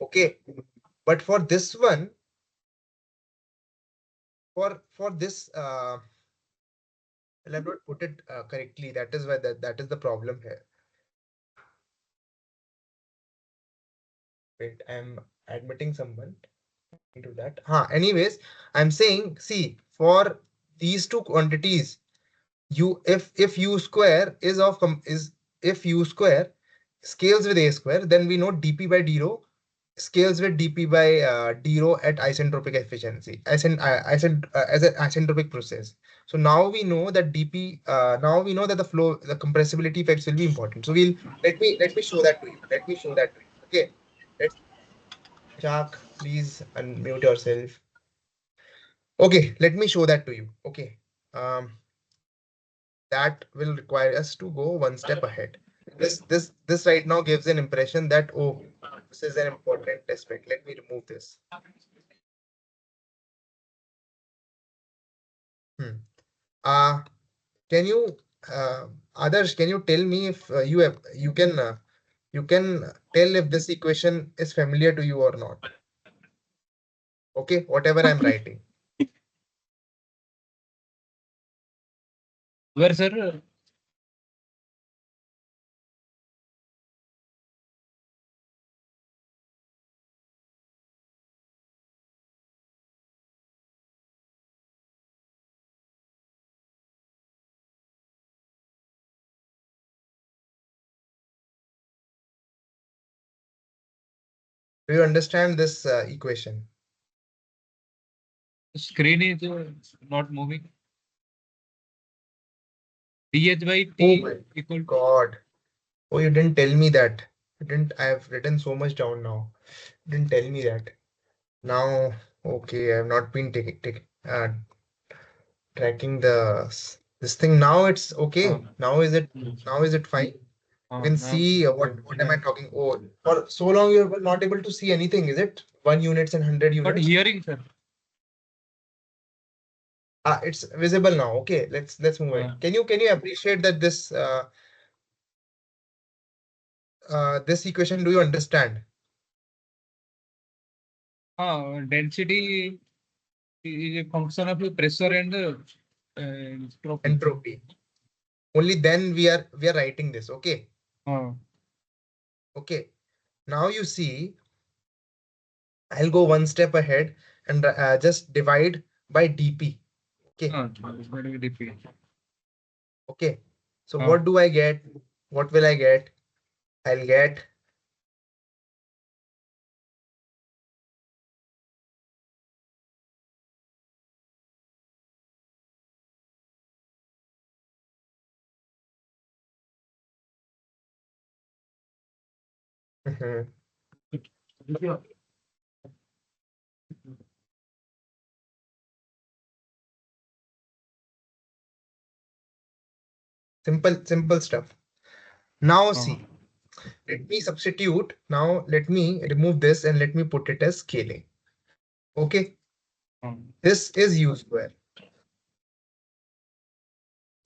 Okay. But for this one, for this, well, I've not put it correctly. That is why that is the problem here. Wait, I'm admitting someone into that. Anyways, I'm saying, see, for these two quantities, you if u square is of is if u square scales with a square, then we know dp by d rho scales with dp by d rho at isentropic efficiency, as an isentropic process. So now we know that now we know that the compressibility effects will be important. So let me show that to you. Let me show that to you. Okay. Let's Chak, please unmute yourself. Okay, let me show that to you. Okay. That will require us to go one step ahead. This right now gives an impression that, oh, this is an important aspect. Let me remove this. Hmm. Uh, can you Others, can you tell me if you can tell if this equation is familiar to you or not? Okay, whatever I'm writing. Where, sir? Do you understand this equation? Screen is not moving. dh by Oh t my equal to. God. Oh, you didn't tell me that. You didn't. I have written so much down now. You didn't tell me that. Now, okay, I've not been tracking this thing. Now it's Uh, okay. Now is it fine? You can now, see what am I talking? Oh, for so long you were not able to see anything, is it? 1 units and 100 but units. hearing, sir. It's visible now. Okay, let's move Uh, it. Can you appreciate that this equation? Do you understand? Density is a function of the pressure and entropy. Entropy. Only then we are writing this. Okay. Uh, Okay. Now you see, I'll go one step ahead and just divide by dp. Okay. it's going to be dp. Okay. So Uh, what do I get? What will I get? I'll get mhm, simple stuff. Now uh, see, let me substitute. Now let me remove this and let me put it as scaling. Okay. uh, This is u square.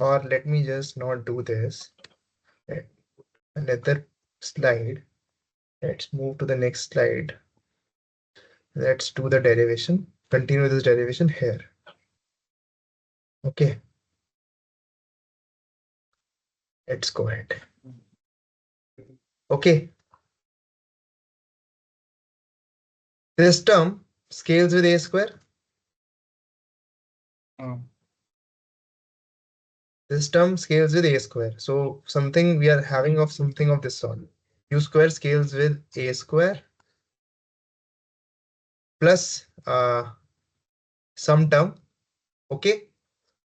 Or let me just not do this. Let- Another slide. Let's move to the next slide. Let's do the derivation. Continue this derivation here. Okay. Let's go ahead. Okay. This term scales with a square. uh, This term scales with a square. So something we are having of something of this sort. U square scales with a square plus some term. Okay.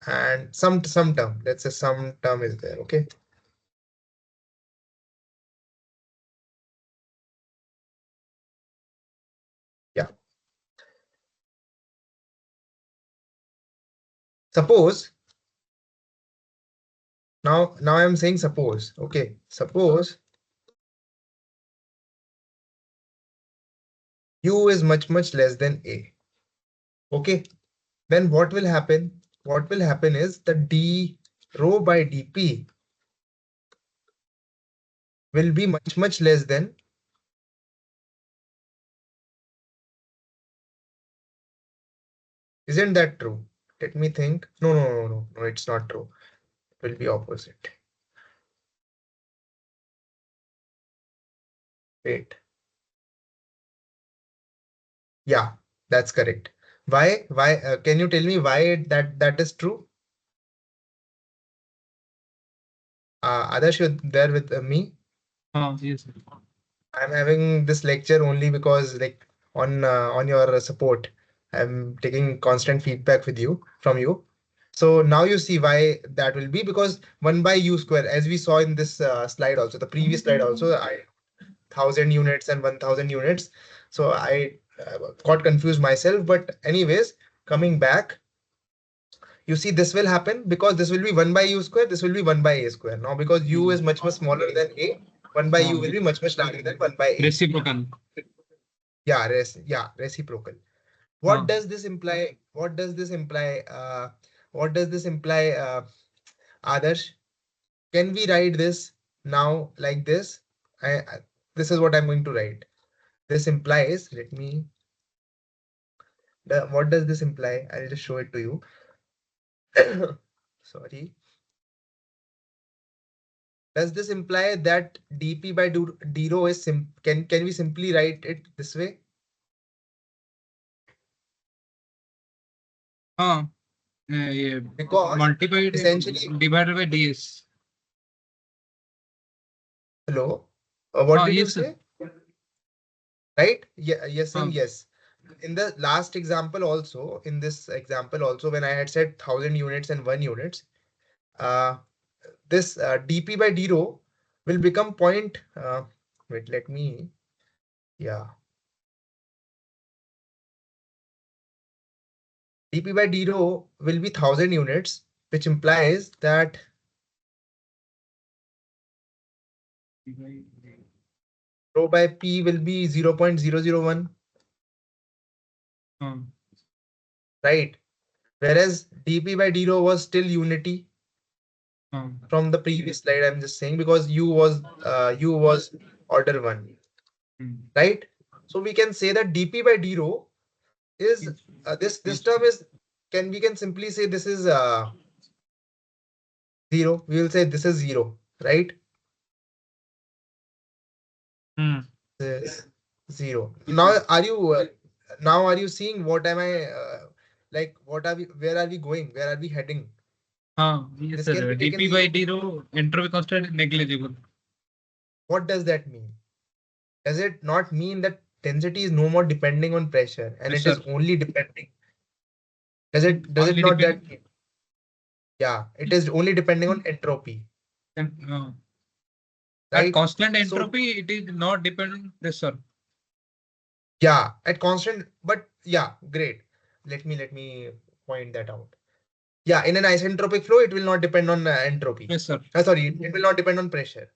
And some term. Let's say some term is there. Okay. Yeah. Suppose now I'm saying suppose. Okay. Suppose u is much less than a. Okay. Then what will happen? What will happen is the d rho by dp will be much less than Isn't that true? Let me think. No, no, no, no, no, it's not true. It will be opposite. Wait. Yeah, that's correct. Why? Why? Can you tell me why that is true? Adarsh, you're there with me. Yes. I'm having this lecture only because like on your support, I'm taking constant feedback with you from you. So now you see why that will be because 1 by u square, as we saw in this slide also, the previous slide also, 1,000 units and 1,000 units. So I got confused myself. But anyways, coming back, you see this will happen because this will be 1 by u square, this will be 1 by a square. Now because u is much much smaller than a, 1 by u will be much much larger than 1 by a. Reciprocal. Yeah, reciprocal. What does this imply? What does this imply? What does this imply, Adarsh? Can we write this now like this? I this is what I'm going to write. This implies, let me, what does this imply? I'll just show it to you. Sorry. Does this imply that dp by d rho is can we simply write it this way? Yeah. Because Multiplied essentially, divided by ds. hello, what did you Yes, sir. say? Right? Yeah, yes and Uh, yes. In the last example also, in this example also, when I had said 1,000 units and 1 units, uh, this dp by d rho will become point. Wait, let me. Yeah, dp by d rho will be 1,000 units, which implies that rho by p will be 0.001, uh, right? Whereas dp by d rho was still unity uh, from the previous slide. I'm just saying because u was order 1, mm. right? So we can say that dp by d rho is this Yes. term is, we can simply say this is 0. We will say this is 0, right? Mm. This 0. Now are you seeing what am I like, what are we, where are we going? Where are we heading? Yes, This sir. can be taken dp by easy. d rho entropy constant is negligible. What does that mean? Does it not mean that density is no more depending on pressure and Yes, it is sir. only depending? Does it Only not that depend. mean? Yeah, it is only depending on entropy, Uh, at right? constant So entropy, it is not dependent on pressure. yeah, at constant, but yeah, great. Let me point that out. Yeah, in an isentropic flow, it will not depend on entropy. Pressure. Sorry, it will not depend on pressure.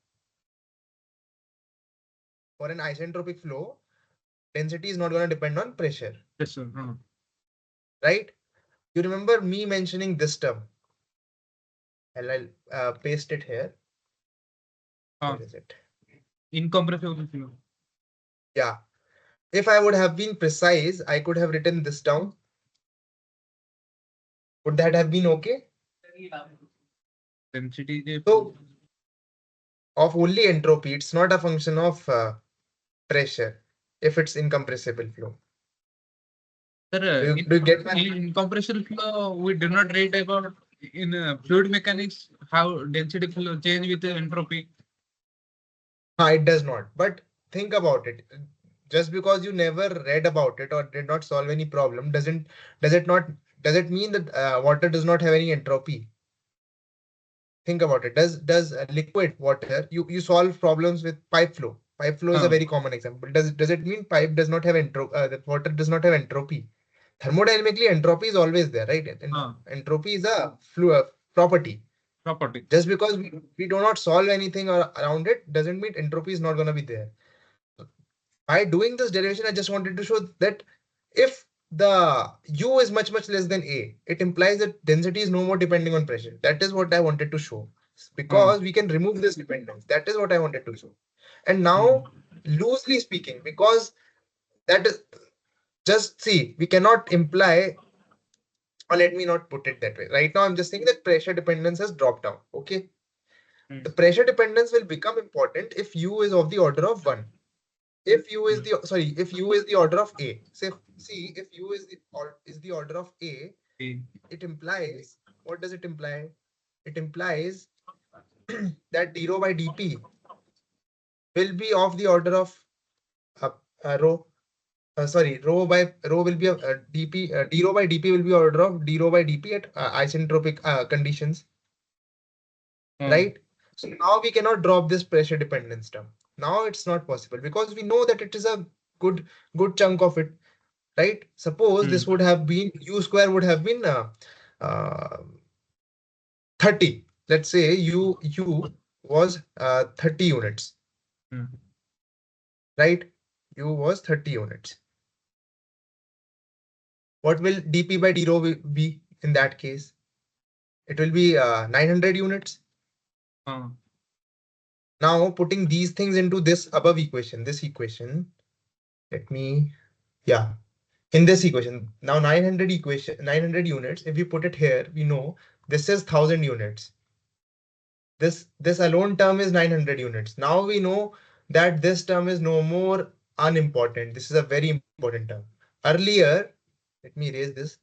For an isentropic flow, density is not going to depend on pressure, Pressure. right? You remember me mentioning this term. I'll paste it here. Uh, Where is it? Incompressible flow. Yeah. If I would have been precise, I could have written this down. Would that have been okay? Density is So, of only entropy, it's not a function of pressure if it's incompressible flow. sir, Do you get my in compressible flow, we do not read about in fluid mechanics how density flow change with entropy. It does not. But think about it. Just because you never read about it or did not solve any problem, does it not does it mean that water does not have any entropy? Think about it. Does liquid water, you solve problems with pipe flow. Pipe flow is a Uh, very common example. Does it mean pipe does not have that water does not have entropy? Thermodynamically, entropy is always there, right? And uh, entropy is a fluid property. Property. Just because we do not solve anything around it doesn't mean entropy is not going to be there. By doing this derivation, I just wanted to show that if the U is much, much less than A, it implies that density is no more depending on pressure. That is what I wanted to show. Uh, Because we can remove this dependence. That is what I wanted to show. And mm, now, loosely speaking, because that is, just see, we cannot imply. Or let me not put it that way. Right now, I'm just saying that pressure dependence has dropped down. Okay. The pressure dependence will become important if U is of the order of 1. If U is the, sorry, if U is the order of A. Say, see, if U is the order of A, it implies, what does it imply? It implies that d rho by dp will be of the order of uh, rho. Sorry, rho will be dp d rho by dp will be order of d rho by dp at isentropic conditions, right? So now we cannot drop this pressure dependence term. Now it's not possible because we know that it is a good good chunk of it, right? Suppose this would have been u square would have been uh, 30. Let's say u was 30 units, right? U was 30 units. What will dp by d rho be in that case? It will be 900 units. Now putting these things into this above equation, this equation, let me, yeah, in this equation, now 900 units, if we put it here, we know this is 1000 units. This alone term is 900 units. Now we know that this term is no more unimportant. This is a very important term. Earlier, let me erase this.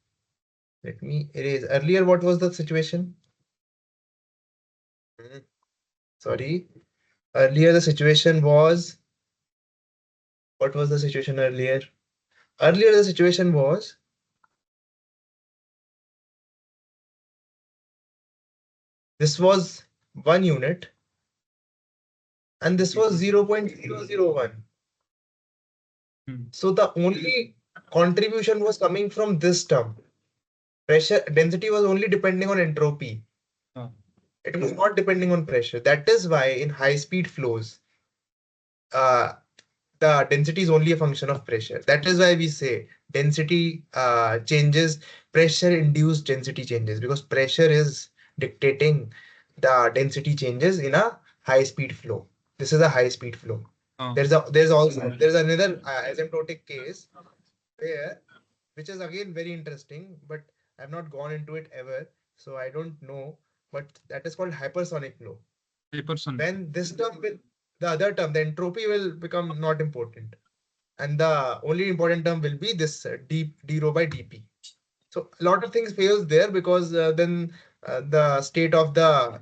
Let me erase. Earlier, what was the situation? Sorry. Earlier, the situation was, what was the situation earlier? Earlier, the situation was, this was 1 unit and this was 0.001. So the only contribution was coming from this term. Pressure density was only depending on entropy. It was not depending on pressure. That is why in high speed flows, uh, the density is only a function of pressure. That is why we say density changes, pressure induced density changes, because pressure is dictating the density changes in a high speed flow. This is a high speed flow. There's another asymptotic case where, which is again very interesting, but I've not gone into it ever, so I don't know. But that is called hypersonic flow. When this term will, the other term, the entropy will become not important, and the only important term will be this d rho by dp. So a lot of things fails there because then the state of the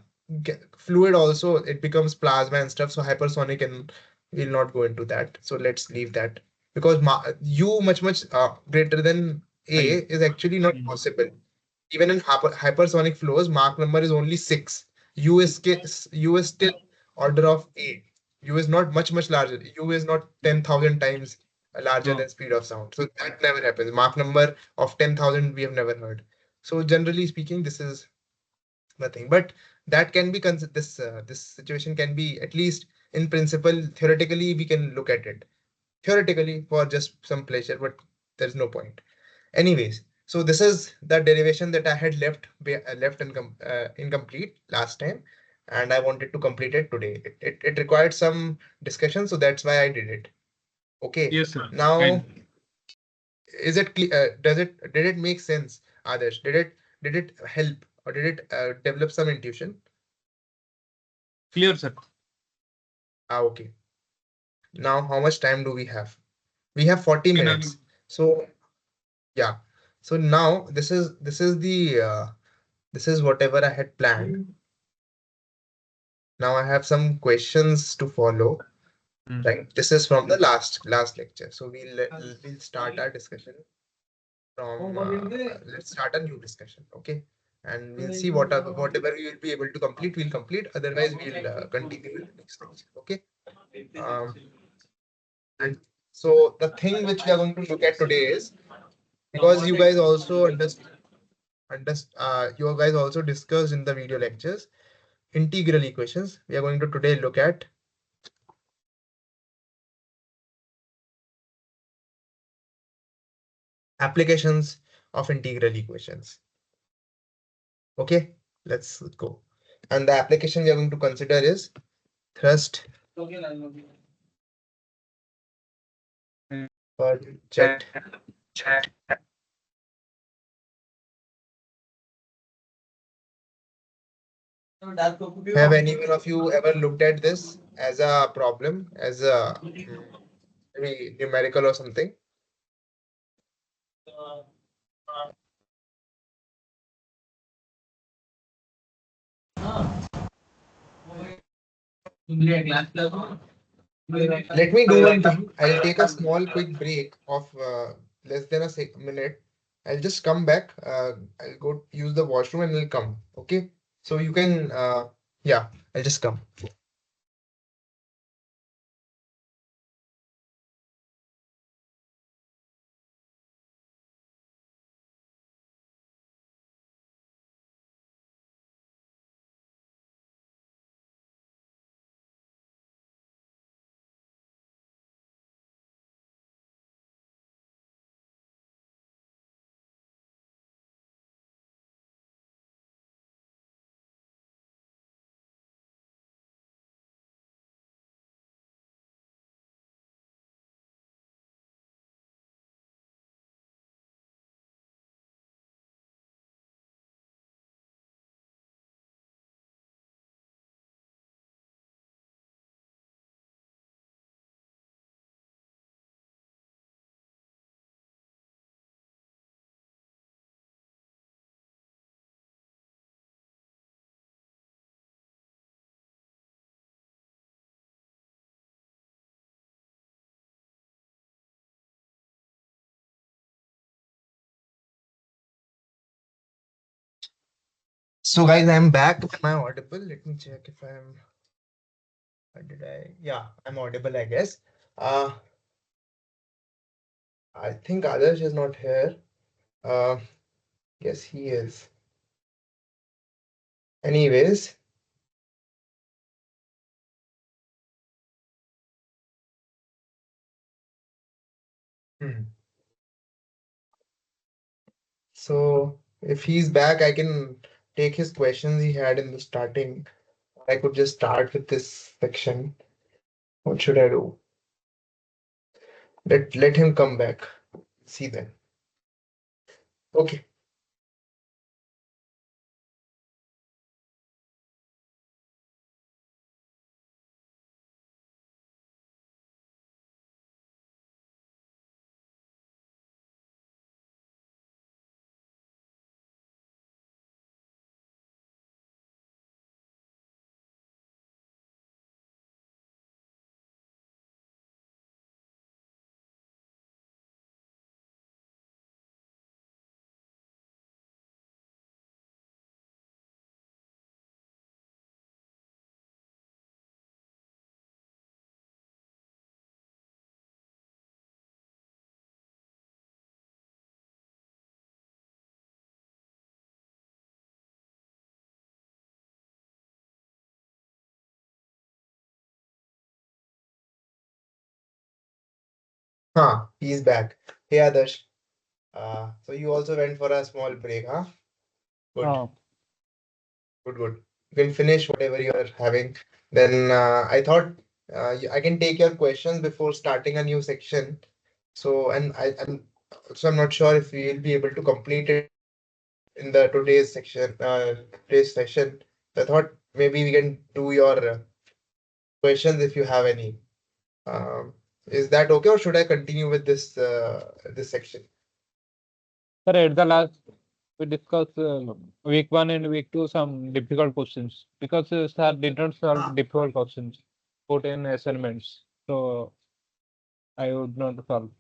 fluid also, it becomes plasma and stuff. So hypersonic, and we'll not go into that. So let's leave that because u much greater than a is actually not possible. Even in hypersonic flows, Mach number is only 6. U is still order of 8. U is not much larger. U is not 10,000 times larger than speed of sound. So that never happens. Mach number of 10,000 we have never heard. So generally speaking, this is nothing. But that can be this situation can be, at least in principle, theoretically we can look at it. Theoretically for just some pleasure, but there's no point. Anyways, so this is the derivation that I had left incomplete last time, and I wanted to complete it today. It required some discussion, so that's why I did it. Okay. Yes, sir. Now, is it does it did it make sense, Adarsh? Did it help, or did it develop some intuition? Clear, sir. Okay. Now, how much time do we have? We have 40 minutes. So yeah. So now this is whatever I had planned. Now I have some questions to follow. Right. This is from the last lecture. So we'll start our discussion from let's start a new discussion. Okay. And we'll see whatever we will be able to complete, we'll complete. Otherwise, we'll continue with the next lecture. Okay. Um, and so the thing which we are going to look at today is, because you guys also you guys also discussed in the video lectures integral equations. We are going to today look at applications of integral equations. Okay, let's go. And the application we are going to consider is thrust per jet Have any one of you ever looked at this as a problem, as a maybe numerical or something? Let me do one thing. I'll take a small quick break of less than a minute. I'll just come back. I'll go use the washroom and I'll come. Okay. So you can, yeah, I'll just come. So guys, I'm back. Am I audible? Let me check if I'm. Did I? Yeah, I'm audible, I guess. Uh, I think Adarsh is not here. Uh, yes, he is. Anyways, hmm. So if he's back, I can take his questions he had in the starting. I could just start with this section. What should I do? Let him come back. See then. Okay. Huh, he's back. Hey Adarsh. So you also went for a small break, huh? Good, Uh, good, good. You can finish whatever you are having. Then I thought I can take your questions before starting a new section. So I'm not sure if we will be able to complete it in the today's session. I thought maybe we can do your questions if you have any. Um, is that okay, or should I continue with this section? Sir, at the last, we discussed week one and week two some difficult questions because sir did not solve difficult questions put in assignments. So I would not solve.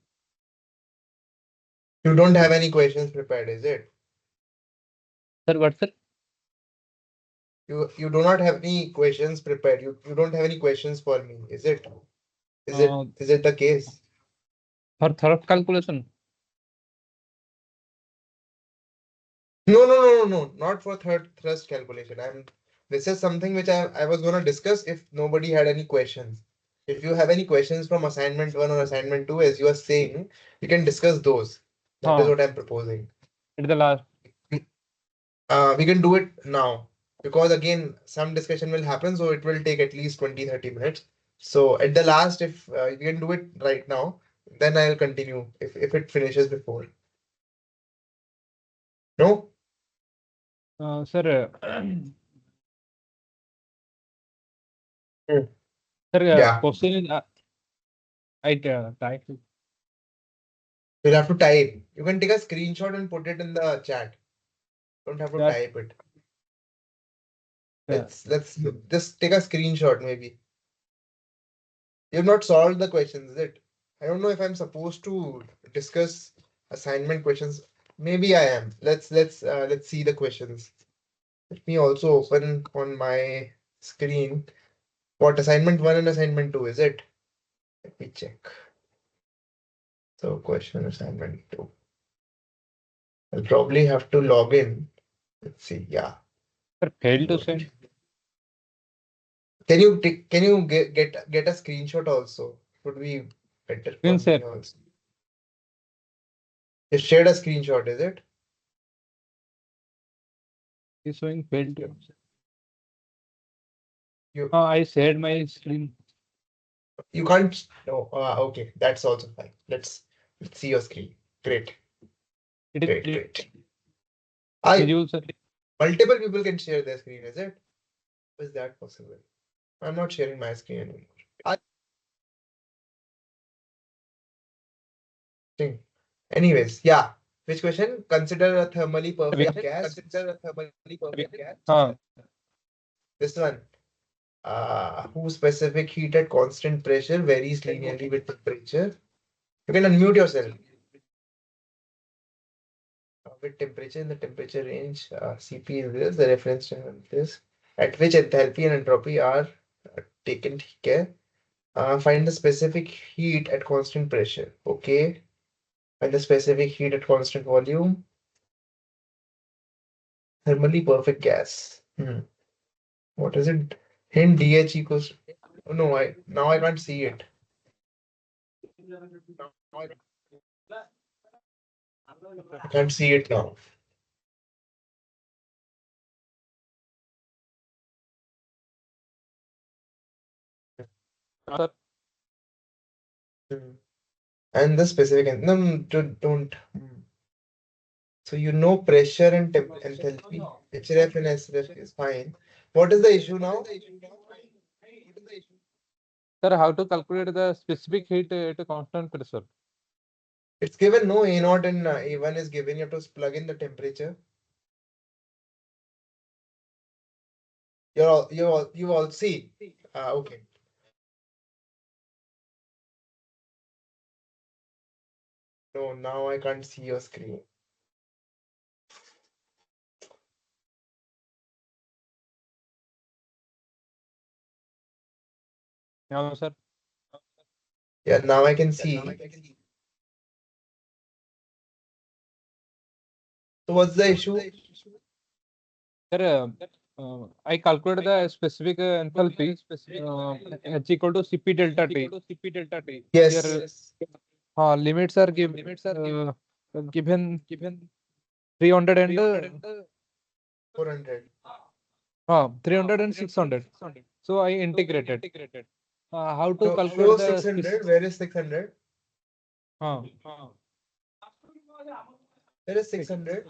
You don't have any questions prepared, is it? Sir, what's it? You do not have any questions prepared. You don't have any questions for me, is it? Is it Uh, is it the case? for third calculation. No, no, no, no, no, not for third thrust calculation. This is something which I was gonna discuss if nobody had any questions. If you have any questions from assignment one or assignment two, as you are saying, we can discuss those. That is Huh, what I'm proposing. at the last. We can do it now because again, some discussion will happen, so it will take at least 20-30 minutes. So at the last, if you can do it right now, then I'll continue if it finishes before. No? Sir, Hmm. Sir, Yeah, question is I type. you'll have to type. You can take a screenshot and put it in the chat. Don't have to That type it. uh, Let's just take a screenshot maybe. You've not solved the questions, is it? I don't know if I'm supposed to discuss assignment questions. Maybe I am. Let's see the questions. Let me also open on my screen. What assignment one and assignment two is it? Let me check. So question assignment two. I'll probably have to log in. Let's see. Yeah. sir, failed to send. Can you get a screenshot also? Would be better Screen for me share also. You shared a screenshot, is it? is showing failed to. You I shared my screen. you can't. No. Okay, that's also fine. Let's see your screen. Great, It is great. I visual, sir. multiple people can share their screen, is it? Is that possible? I'm not sharing my screen anymore. I think. Anyways, yeah. Which question? Consider a thermally perfect gas. Uh, This one. Whose specific heat at constant pressure varies linearly with temperature. You can unmute yourself. With temperature in the temperature range, Cp is this, the reference term is this, at which enthalpy and entropy are taken care. Find the specific heat at constant pressure. Okay. Find the specific heat at constant volume. Thermally perfect gas. What is it? Hint DH equals. Oh, no, I can't see it. I can't see it now. sir, Hmm. And the specific. No, no, don't. So you know pressure and enthalpy. HRF and SRF is fine. What is the issue now? sir, how to calculate the specific heat at a constant pressure? It's given no A naught and A1 is given. You have to plug in the temperature. You all see. Okay. No, now I can't see your screen. Yeah, sir. Yeah, now I can see. So what's the issue? Sir, I calculate the specific enthalpy H equal to Cp delta T. Yes, Here, limits are given 300 and 400. 300 and 600. So I integrated. How to Show calculate the 600. Where is 600? uh, There is 600.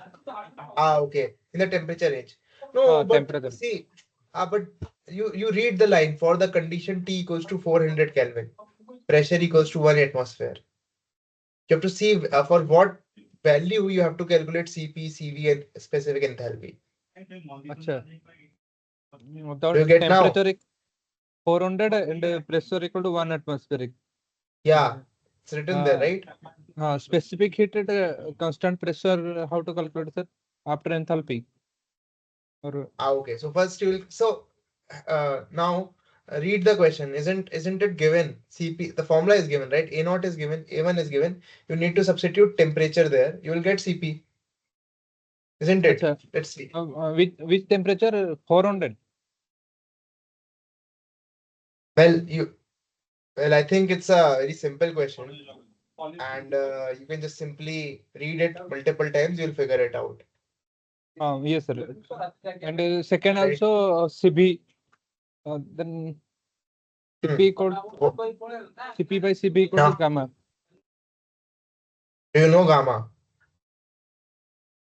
Okay. In the temperature range. No, but temperature? see, but you read the line for the condition T equals to 400 Kelvin. Pressure equals to 1 atmosphere. You have to see for what value you have to calculate Cp, Cv, and specific enthalpy. Acha. Do Without you get now? temperature 400 and pressure equal to 1 atmospheric. Yeah, it's written there, Uh, right? Specific heat at constant pressure, how to calculate that after enthalpy? Or Okay. So first you will. So now read the question. Isn't it given? Cp. The formula is given, right? A naught is given. A1 is given. You need to substitute temperature there. You will get Cp, isn't it? acha, Let's see. which temperature? 400. Well, I think it's a very simple question, and you can just simply read it multiple times. You'll figure it out, Yes, sir. And second right? also CB. Then Hmm. CP equal Oh, CP by CB equal to now, gamma. do you know gamma?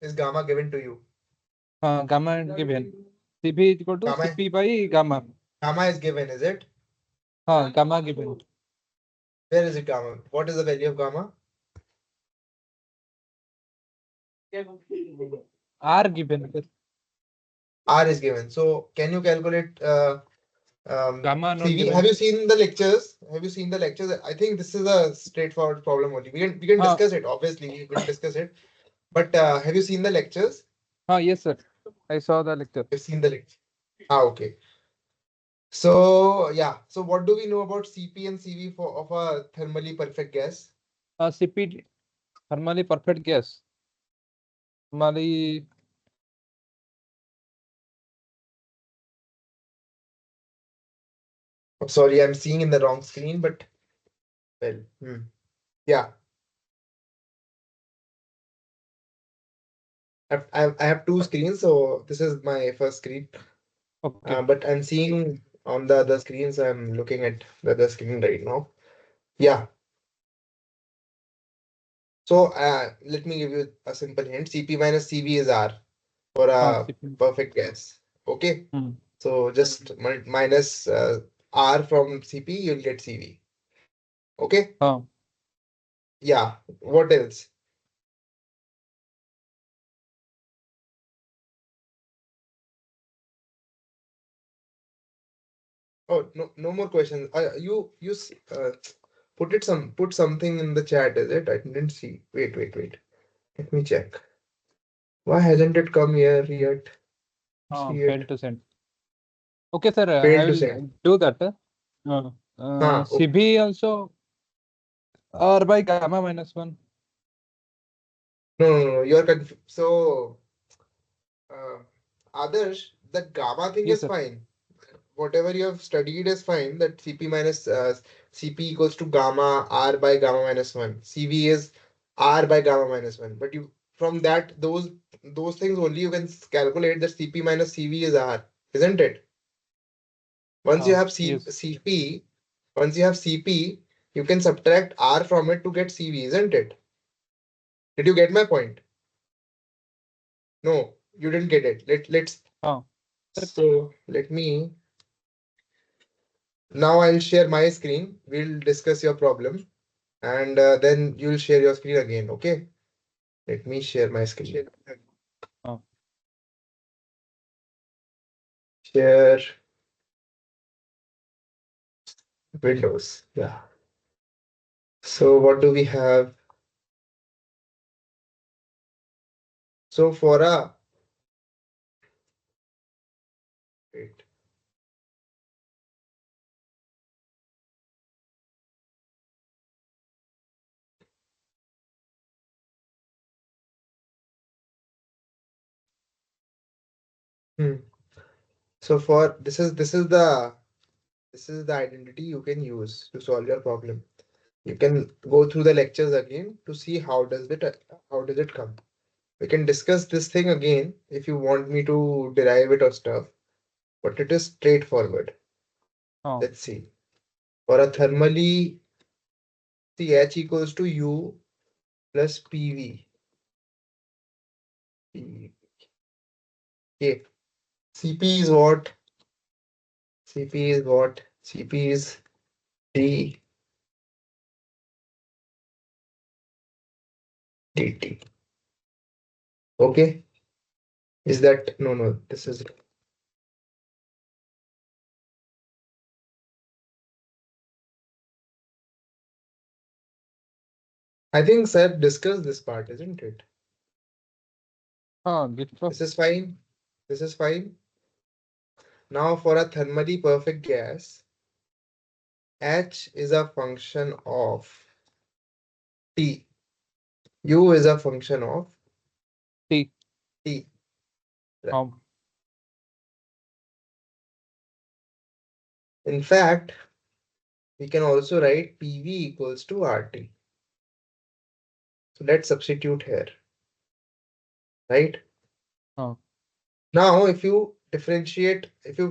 Is gamma given to you? Gamma and given. CP is equal to Gamma, CP by gamma. gamma is given, is it? Gamma given. Where is it gamma? What is the value of gamma? R given. R is given. So can you calculate Gamma not CV? Have given. you seen the lectures? Have you seen the lectures? I think this is a straightforward problem only. We can discuss it. Obviously, we will discuss it. But have you seen the lectures? Yes, sir. I saw the lecture. You've seen the lecture. Okay. So yeah. So what do we know about CP and CV for of a thermally perfect gas? CP, thermally perfect gas. Thermally, Sorry, I'm seeing in the wrong screen, but well, yeah. I have two screens, so this is my first screen. okay. But I'm seeing on the other screens. I'm looking at the other screen right now. Yeah. So let me give you a simple hint. CP minus CV is R for a CP. perfect gas. Okay. Hmm. So just minus R from CP, you'll get CV. Okay. Uh, Yeah. What else? Oh, no, no more questions. Put something in the chat, is it? I didn't see. Wait. Let me check. Why hasn't it come here yet? See failed it. to send. Okay, sir. I Failed to will send. do that. Okay. CB also R by gamma minus 1. No. You're so uh, Adarsh, the gamma thing Yes, is sir. fine. Whatever you have studied is fine. That CP minus CP equals to gamma R by gamma minus 1. CV is R by gamma minus 1. But you from that those things only you can calculate that CP minus CV is R, isn't it? Once you have Yes. CP, once you have CP, you can subtract R from it to get CV, isn't it? Did you get my point? No, you didn't get it. Let's Uh, sir, so let me now I'll share my screen. We'll discuss your problem and then you'll share your screen again. Okay. Let me share my screen. uh, Share Windows. Yeah. So what do we have? So for a wait. Hmm. So for this is the identity you can use to solve your problem. You can go through the lectures again to see how does it come. We can discuss this thing again if you want me to derive it or stuff, but it is straightforward. uh, Let's see. For a thermally, see H equals to U plus PV. Okay. CP is what? CP is what? CP is d dt. Okay. Is that no, this is I think sir discussed this part, isn't it? Good. This is fine. This is fine. Now for a thermally perfect gas, H is a function of T. U is a function of T. T. Um, In fact, we can also write PV equals to RT. So let's substitute here, right? uh, Now, if you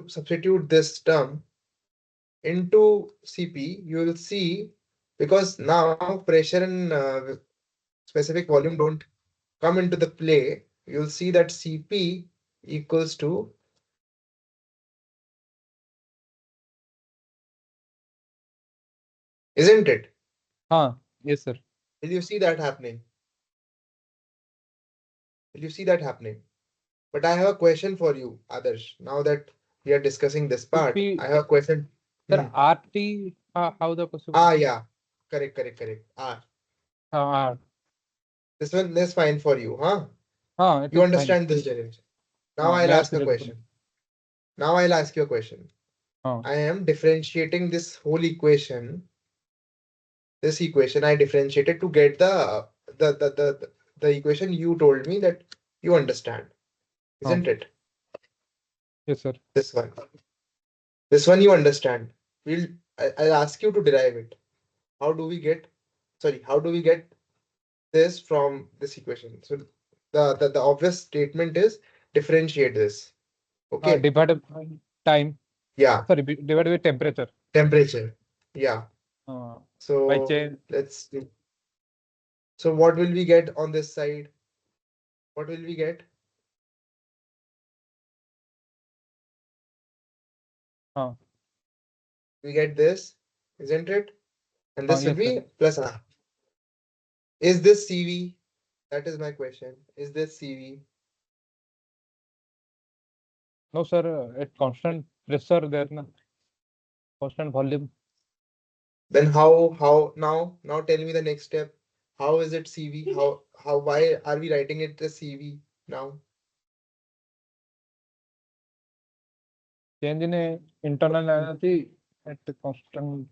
substitute this term into CP, you will see because now pressure and specific volume don't come into the play, you'll see that CP equals to isn't it? Yes, sir. Will you see that happening? Will you see that happening? But I have a question for you, Adarsh. Now that we are discussing this If part, we, I have a question. sir, Hmm. RT, how the Ah, possibility? yeah. Correct. Ah, Uh, this one is fine for you, huh? it You is fine. understand this derivation. Now I'll Math ask is a helpful. question. Now I'll ask you a question. Uh, I am differentiating this whole equation. This equation I differentiated to get the the the, the equation you told me that you understand, uh, isn't it? yes, sir. This one. This one you understand. We'll I'll ask you to derive it. How do we get, sorry, how do we get this from this equation? So the obvious statement is differentiate this. Okay. Divided by time. Yeah. Sorry, divided by temperature. Temperature. Yeah. Uh, by So change. let's do. So what will we get on this side? What will we get? Uh, We get this, isn't it? And this will yes, sir. be plus R. Is this CV? That is my question. Is this CV? No, sir. At constant pressure, there na constant volume. Then how now tell me the next step. How is it CV? How why are we writing it as CV now? Change in a internal energy at the constant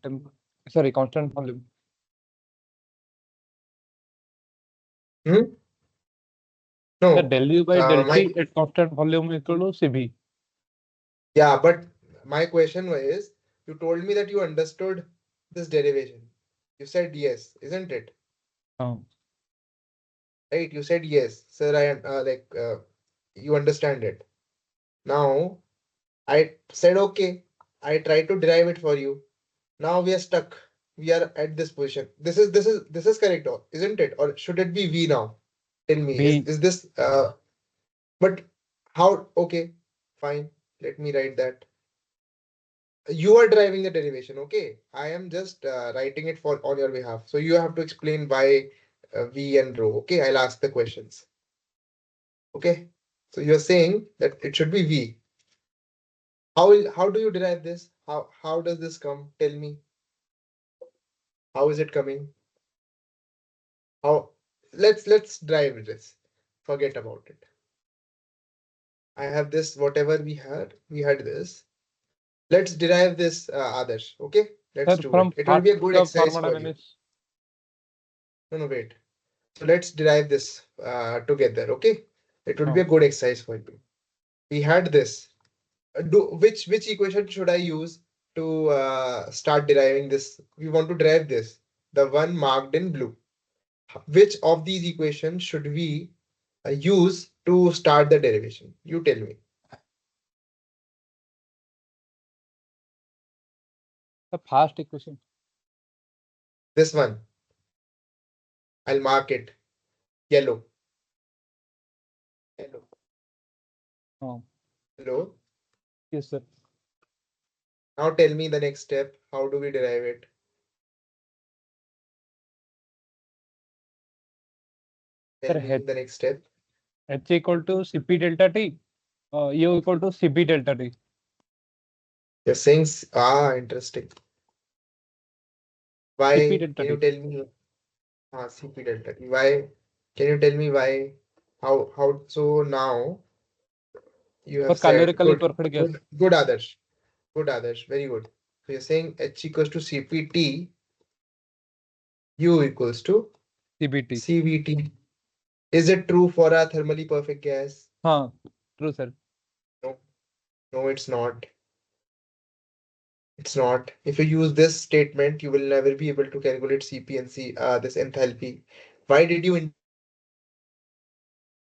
sorry, constant volume. Hmm? The No. del U by del My T at constant volume equal to CB. yeah, but my question is, you told me that you understood this derivation. You said yes, isn't it? Uh, Right? You said yes, sir. You understand it. Now I said okay. I tried to derive it for you. Now we are stuck. We are at this position. This is correct, isn't it? Or should it be V now? Tell me, B. is this but how, okay, fine. Let me write that. You are driving the derivation, okay? I am just writing it for on your behalf. So you have to explain why V and rho. Okay, I'll ask the questions. Okay. So you're saying that it should be V. How do you derive this? How does this come? Tell me. How is it coming? How, let's drive this. Forget about it. I have this, whatever we had this. Let's derive this, Adarsh. Okay, let's Sir, do from it. It will be first a good of exercise for you. thermodynamics. No, no, wait. So let's derive this together. Okay, it will be Uh, a good exercise for you. We had this. Do which equation should I use to start deriving this? We want to derive this, the one marked in blue. Which of these equations should we use to start the derivation? You tell me. the first equation. This one, I'll mark it yellow. Yellow. Uh, Yellow. yes, sir. Now tell me the next step. How do we derive it? Tell Sir, me the next step. H equal to Cp delta T. U equal to Cp delta T. You're saying, interesting. Cp Why? delta Can you T. tell me? CP delta T. Why? Can you tell me why? How? So now you For have said calorically good, perfect gas. good Adarsh. Good Adarsh. Very good. So you're saying H equals to CPT, U equals to CBT. CVT. Is it true for a thermally perfect gas? True, sir. No, no, it's not. It's not. If you use this statement, you will never be able to calculate Cp and this enthalpy. Why did you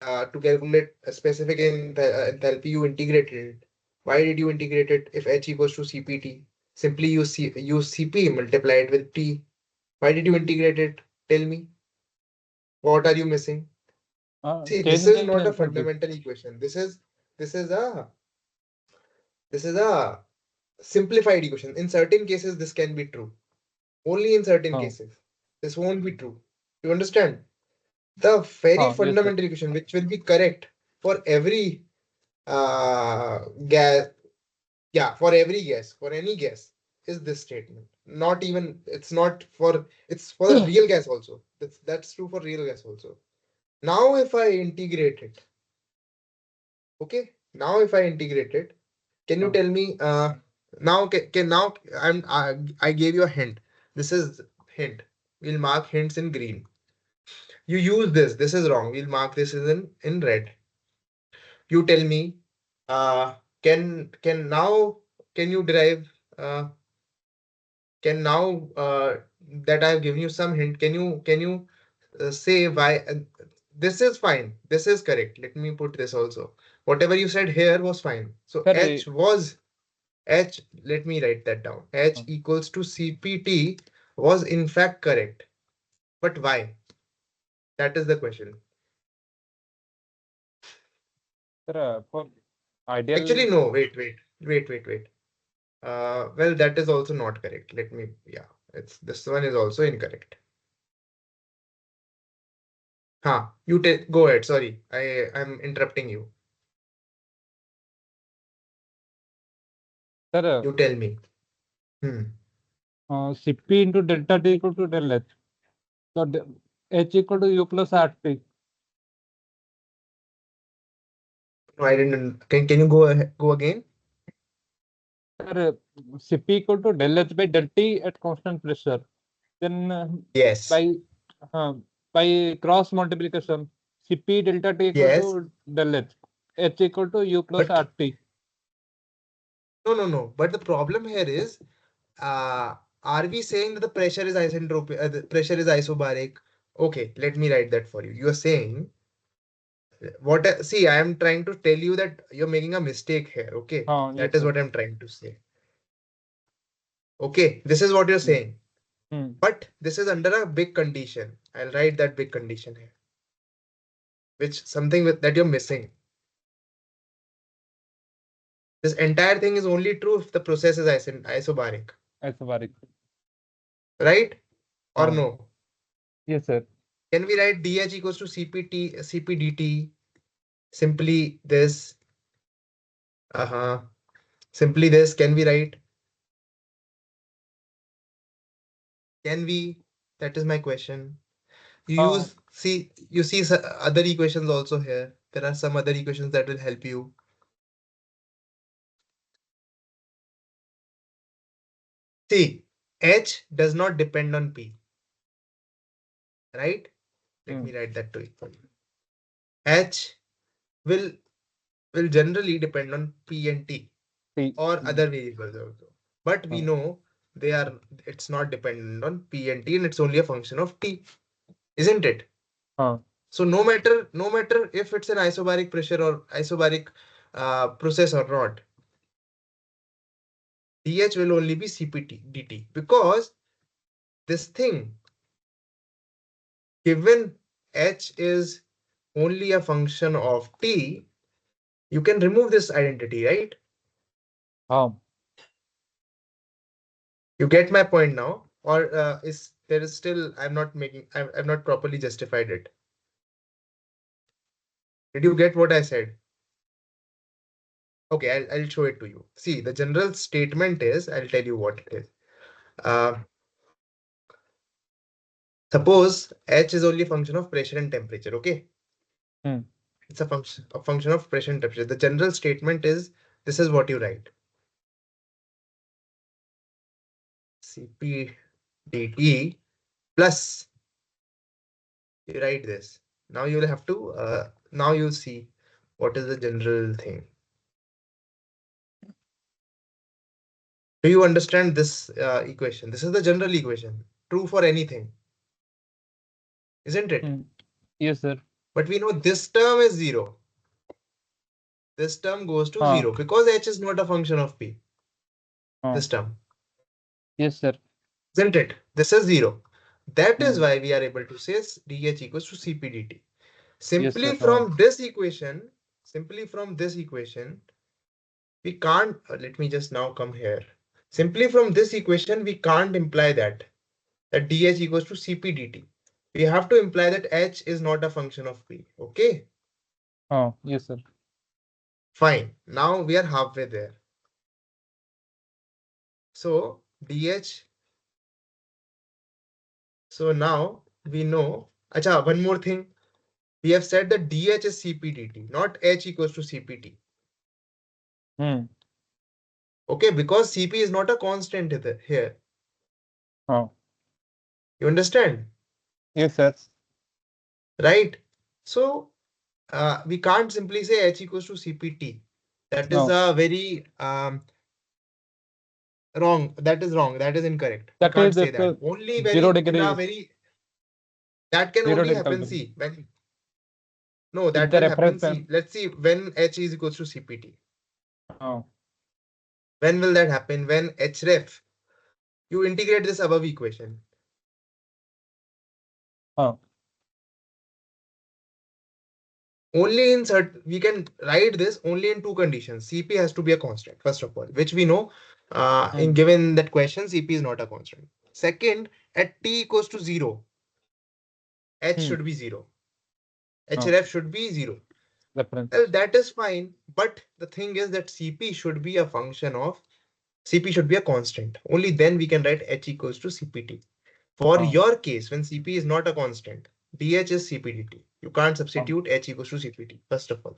to calculate a specific enthalpy, you integrated it? Why did you integrate it if H equals to Cpt? Simply use Cp multiplied with T. Why did you integrate it? Tell me. What are you missing? See, this Change is in not a enthalpy. fundamental equation. This is a this is a simplified equation. In certain cases, this can be true. Only in certain cases. This won't be true. You understand? The very Yes, sir. fundamental equation which will be correct for every gas, yeah, for every gas, for any gas, is this statement. Not even, it's not for, it's for the real gas also. That's true for real gas also. Now if I integrate it, okay, now if I integrate it, can you tell me, now can now I gave you a hint. This is hint. We'll mark hints in green. You use this. This is wrong. We'll mark this as in red. You tell me, uh, can now, can you derive, can now, that I've given you some hint, can you say why, this is fine. This is correct. Let me put this also. Whatever you said here was fine. So Sir, H was H, let me write that down. H um, equals to CPT was in fact correct. But why? That is the question. sir, for ideal, Actually, no, wait. Well, that is also not correct. Let me, yeah, it's this one is also incorrect. Huh, you take, go ahead. Sorry, I'm interrupting you. sir, You tell me. Hmm. Cp into delta T equal to del H. So H equal to U plus RT. No, I didn't. Can you go ahead, go again? Sir, Cp equal to del H by del T at constant pressure. Then Yes. by uh, by cross multiplication, Cp delta T equal Yes. to del H. H equal to U plus But RT. no. But the problem here is, uh, are we saying that the pressure is isentropic? The pressure is isobaric? Okay, let me write that for you. You are saying what? See, I am trying to tell you that you're making a mistake here. Okay, Yes, that is sir. what I'm trying to say. Okay, this is what you're Hmm. saying. Hmm. But this is under a big condition. I'll write that big condition here, which something with that you're missing. This entire thing is only true if the process is isobaric, Isobaric. right? Or Uh, no? yes, sir. Can we write dH equals to CPDT? Simply this. Uh-huh. Simply this. Can we write? Can we? That is my question. Uh, You see other equations also here. There are some other equations that will help you. See, H does not depend on P, right? Let hmm. me write that to you. H will will generally depend on P and T T. or Hmm. other variables also. But we Uh, know they are, it's not dependent on P and T, and it's only a function of T, isn't it? uh, So no matter if it's an isobaric pressure or isobaric process or not, dH will only be CPT dt, because this thing, given H is only a function of T, you can remove this identity, right? uh, You get my point now? Or is there is still, I've not properly justified it. Did you get what I said? Okay, I'll show it to you. See, the general statement is, I'll tell you what it is. Uh, Suppose H is only a function of pressure and temperature, okay? hmm. It's a function of pressure and temperature. The general statement is, this is what you write. Cp dt plus, you write this. Now you will have to, now you'll see what is the general thing. Do you understand this equation? This is the general equation, true for anything, isn't it? Hmm. Yes, sir. But we know this term is zero. This term goes to Uh, zero because H is not a function of P. uh, This term, yes, sir. isn't it? This is zero. That is Hmm. why we are able to say dH equals to Cp dt. Yes, sir. Simply from this equation, we can't, let me just now come here. Simply from this equation, we can't imply that. that dH equals to Cp dt. We have to imply that H is not a function of P. Okay, Yes, sir. fine. Now we are halfway there. So dH. So now we know. Acha, one more thing. We have said that dH is Cp dt, not H equals to Cpt. Okay, because Cp is not a constant here. You understand? Yes, sir. Right? So we can't simply say H equals to Cpt. That is No, a very wrong. That is wrong. That is incorrect. We that is can't say the that. Only 0 degree, that can only theoretical happen. degree. See, when no, If that the will reference happen. frame, See, let's see when H is equals to Cpt. uh, When will that happen? When href, you integrate this above equation. uh, Only in certain, we can write this only in two conditions. Cp has to be a constant, first of all, which we know in given that question, Cp is not a constant. Second, at t equals to 0, H should be 0. Href should be 0. reference. Well, that is fine. But the thing is that Cp should be a function of, Cp should be a constant. Only then we can write H equals to Cpt. For your case, when Cp is not a constant, dH is Cp dt. You can't substitute H equals to Cpt, first of all.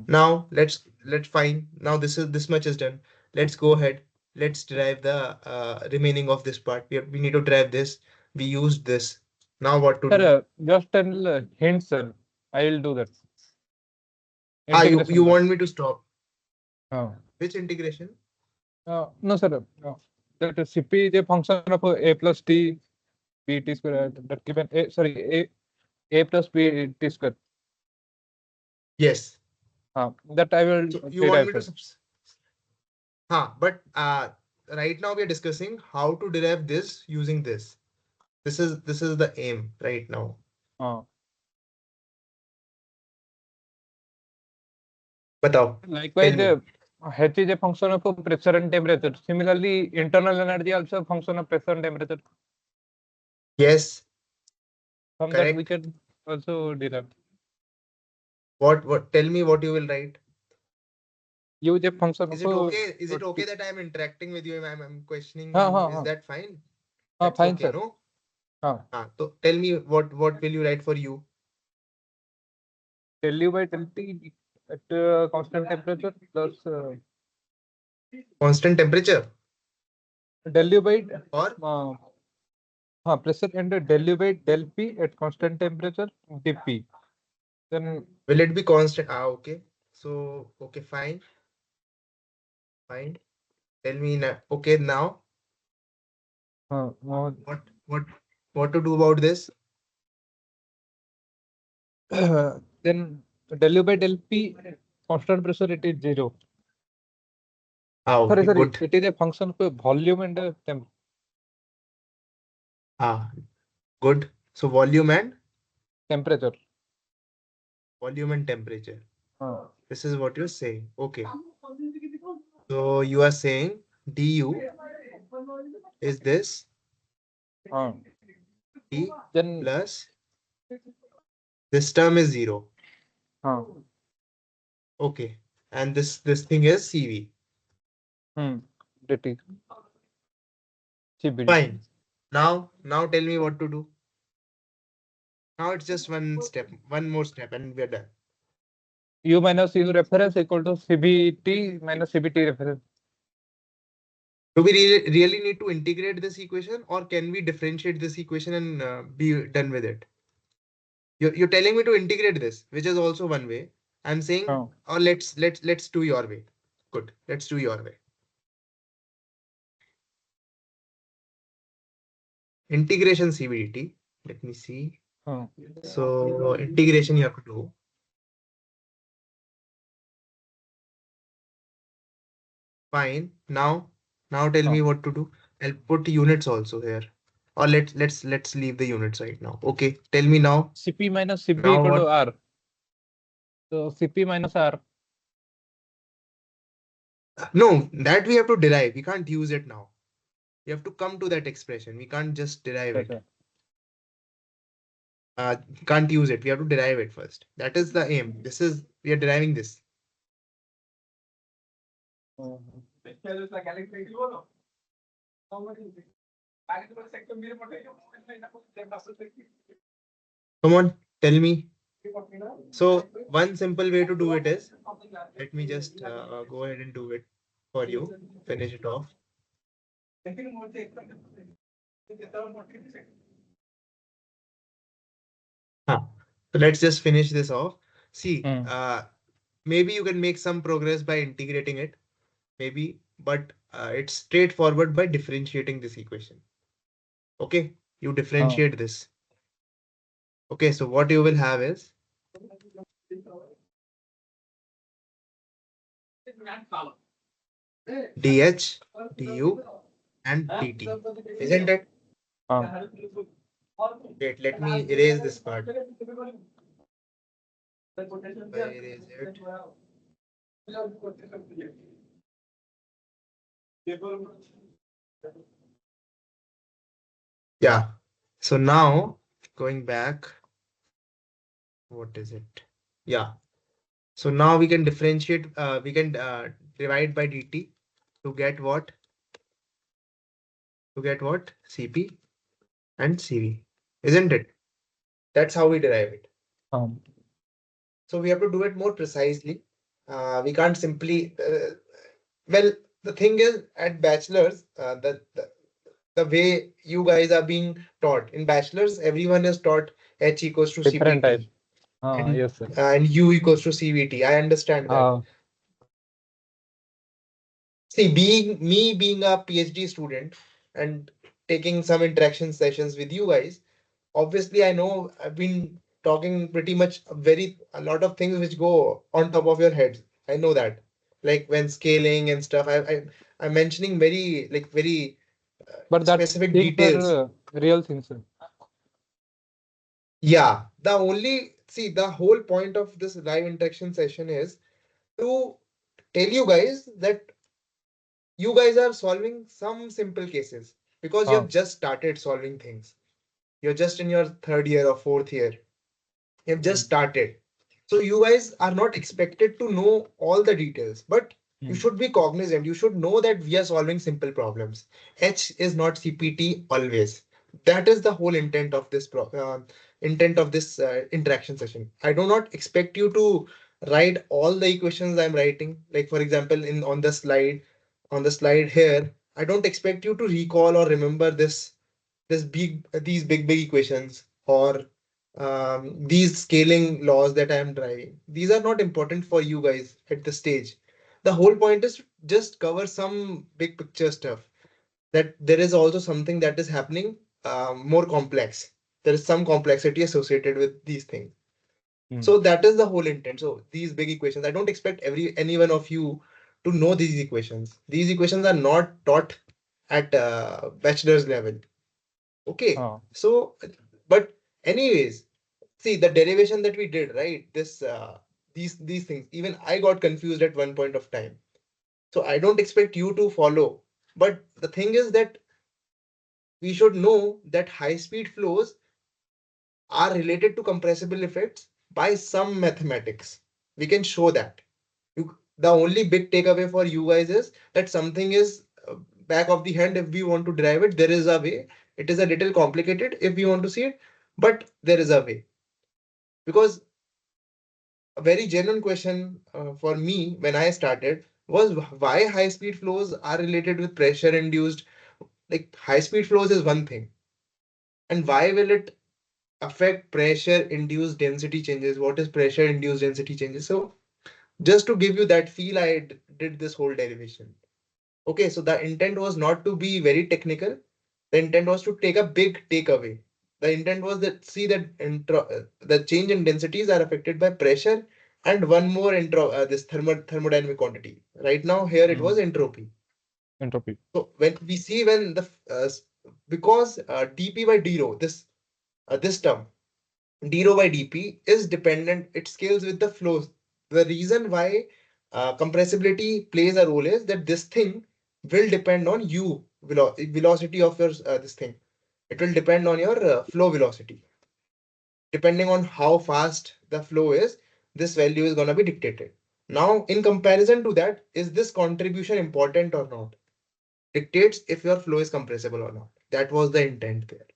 Now let's find. Now this much is done. Let's go ahead. Let's derive the remaining of this part. We need to derive this. We used this. Now what to do? Sir, just tell hints, sir. I will do that. You Integration part. want me to stop? Uh, Which integration? no, sir. That CP is a function of a plus t b t square. That given a, sorry, a plus b t square. Yes. That I will So you want derive, me to sir. but right now we are discussing how to derive this using this. This is the aim right now. Uh, Batao. Tell Likewise, me. H is a function of pressure and temperature. Similarly, internal energy also a function of pressure and temperature. Yes, From that, we correct. can also derive. What tell me what you will write. U is a function Is of it okay? Is it T. okay that I'm interacting with you? I'm questioning you. Is that fine? That's Fine, okay, sir. no? So tell me what will you write for you? Del U by del T at constant temperature plus Constant temperature del U by or pressure and del U by del P at constant temperature dP. Then will it be constant? Okay. So okay, fine, fine. Tell me now. Okay, now uh, what what what to do about this? then del U by del P constant pressure it is 0. Okay, Sorry, good. it is a function of volume and Ah, good. So temperature. volume and temperature. Uh, This is what you're saying. Okay. So you are saying du is this uh, T then plus this term is 0. uh, Okay. And this thing is CV. dt CBD. Fine. Now tell me what to do. Now it's just one step, one more step, and we're done. U minus U reference equal to CBT minus CBT reference. Do we really need to integrate this equation, or can we differentiate this equation and be done with it? You're telling me to integrate this, which is also one way. I'm saying, Uh, or let's do your way. Good. Let's do your way. Integration CBDT. Let me see. uh, So integration you have to do. Fine. Now tell uh. me what to do. I'll put units also here. Or let's leave the units right now. Okay. Tell me now. CP minus CB Now equal to what? R. So CP minus R. No, that we have to derive. We can't use it now. You have to come to that expression. We can't just derive Yes, it. sir. Can't use it. We have to derive it first. That is the aim. We are deriving this. Mhm. Come on, tell me. So one simple way to do it is, let me just go ahead and do it for you. Finish it off. Huh. So let's just finish this off. See, Mm. maybe you can make some progress by integrating it, maybe, but it's straightforward by differentiating this equation. Okay, you Oh. differentiate this. Okay, so what you will have is dH, du, and dt. Isn't it? Ah. Wait, let me erase this part. If I erase it. Yeah. So now going back, what is it? Yeah. So now we can differentiate, we can divide by dt to get what? To get what? Cp and Cv. Isn't it? That's how we derive it. Um. So we have to do it more precisely. We can't simply, well, the thing is at bachelor's, the way you guys are being taught in bachelor's, everyone is taught H equals to Different type. CPT Ah. and Yes, sir. U equals to CVT. I understand that. Ah. See, being a PhD student and taking some interaction sessions with you guys, obviously I know I've been talking pretty much a lot of things which go on top of your heads. I know that. Like when scaling and stuff, I'm mentioning very But that specific things details. are real things, sir. Yeah, the whole point of this live interaction session is to tell you guys that you guys are solving some simple cases because you Ah. have just started solving things. You're just in your third year or fourth year. You have just Mm. started. So you guys are not expected to know all the details, but you Mm. should be cognizant. You should know that we are solving simple problems. H is not CPT always. That is the whole intent of this interaction session. I do not expect you to write all the equations I'm writing. Like for example, in on the slide here, I don't expect you to recall or remember these big equations or these scaling laws that I am driving. These are not important for you guys at this stage. The whole point is to just cover some big picture stuff. That there is also something that is happening more complex. There is some complexity associated with these things. Mm. So that is the whole intent. So these big equations, I don't expect any one of you to know these equations. These equations are not taught at bachelor's level. Okay, Ah. so but anyways, see the derivation that we did, right? These things. Even I got confused at one point of time. So I don't expect you to follow. But the thing is that we should know that high speed flows are related to compressible effects by some mathematics. We can show that. The only big takeaway for you guys is that something is back of the hand. If we want to derive it, there is a way. It is a little complicated if we want to see it, but there is a way. Because a very genuine question for me when I started was why high speed flows are related with pressure induced. Like high speed flows is one thing, and why will it affect pressure induced density changes? What is pressure induced density changes? So just to give you that feel, did this whole derivation. Okay, so the intent was not to be very technical. The intent was to take a big takeaway. The intent was that see that the change in densities are affected by pressure and one more this thermodynamic quantity. Right now here it Mm. was entropy. Entropy. So when we see when because dp by d rho this term d rho by dp is dependent, it scales with the flows. The reason why compressibility plays a role is that this thing will depend on u. velocity of your this thing. It will depend on your flow velocity. Depending on how fast the flow is, this value is going to be dictated. Now, in comparison to that, is this contribution important or not? Dictates if your flow is compressible or not. That was the intent there.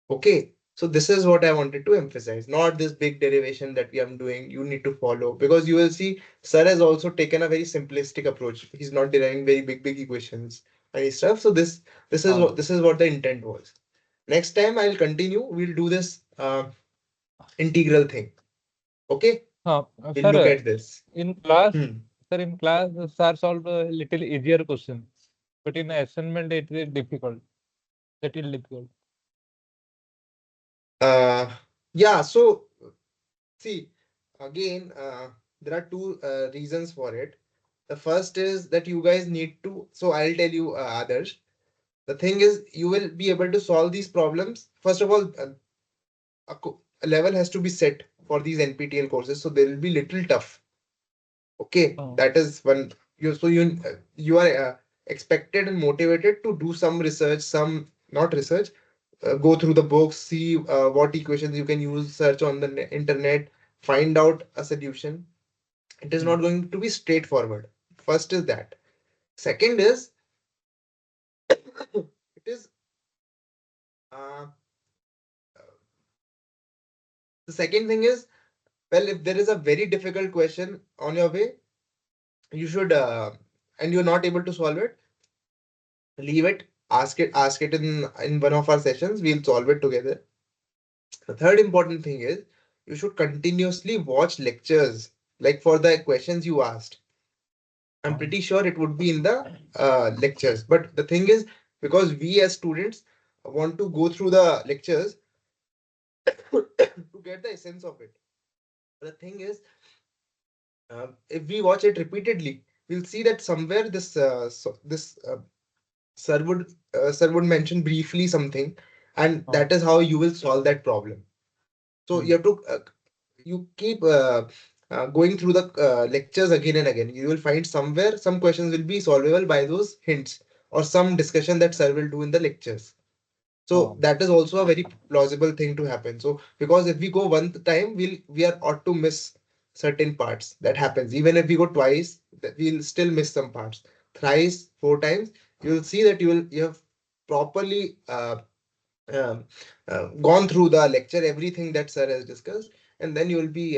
Okay. So this is what I wanted to emphasize, not this big derivation that we are doing. You need to follow, because you will see Sir has also taken a very simplistic approach. He's not deriving very big equations and stuff. So this is what the intent was. Next time I'll continue. We'll do this integral thing. Okay. We'll Sir, look at this. in class, Hmm. sir, in class, sir solved a little easier question, but in assignment it is difficult. Little difficult. Uh, yeah. So see, again, there are two reasons for it. The first is that you guys need to. So I'll tell you, others. The thing is, you will be able to solve these problems. First of all, a level has to be set for these NPTEL courses, so they will be little tough. Okay, Oh, that is one. You are expected and motivated to do some research, some not research. Go through the books, see what equations you can use, search on the internet, find out a solution. It is not going to be straightforward. First is that. Second is it is uh, the second thing is, well, if there is a very difficult question on your way, you should and you're not able to solve it, leave it, ask it in one of our sessions. We'll solve it together. The third important thing is you should continuously watch lectures, like for the questions you asked. I'm oh, pretty sure it would be in the lectures. But the thing is, because we as students want to go through the lectures to get the essence of it. The thing is, if we watch it repeatedly, we'll see that somewhere this sir would mention briefly something, and oh, that is how you will solve that problem. So hmm, you have to you keep going through the lectures again and again. You will find somewhere some questions will be solvable by those hints or some discussion that sir will do in the lectures. So oh, that is also a very plausible thing to happen. So because if we go one time, we are ought to miss certain parts. That happens. Even if we go twice, we'll still miss some parts. Thrice, four times, you will see that you have properly um, gone through the lecture, everything that sir has discussed, and then you will be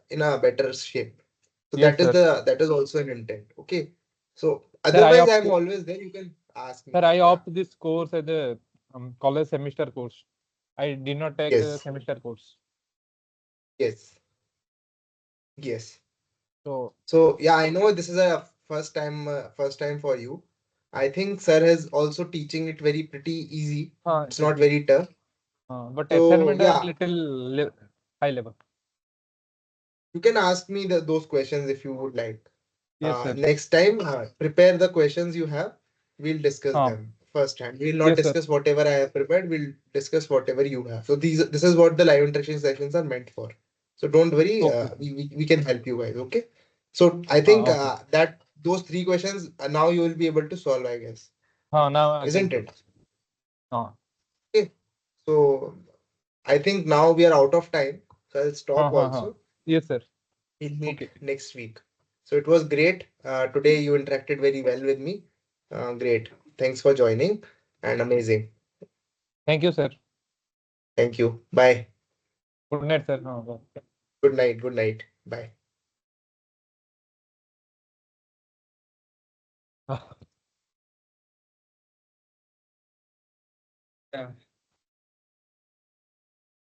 in a better shape. So yes, sir. that is also an intent. Okay. So Sir, I otherwise, I opt, am always there. You can ask sir, me. I Yeah. opt this course as a college semester course. I did not take a Yes. semester course. Yes. Yes. So, So yeah, I know this is a first time for you. I think sir is also teaching it very pretty easy. It's not easy. very tough. But So assignment are yeah, little high level. you can ask me those questions if you would like. Yes, sir. Next time, prepare the questions you have. We'll discuss Uh, them first hand. We'll not yes, sir. discuss whatever I have prepared. We'll discuss whatever you have. So this is what the live interaction sessions are meant for. So don't worry. Okay. We can help you guys. Okay. So I think Okay. that those three questions now you will be able to solve, I guess, Now I can isn't solve. it? Uh, Okay. So I think now we are out of time. So I'll stop uh. also. Yes, sir. We'll meet Okay. next week. So it was great. Today you interacted very well with me. Great. Thanks for joining and amazing. Thank you, sir. Thank you. Bye. Good night, sir. Good night. Good night. Bye. Yeah.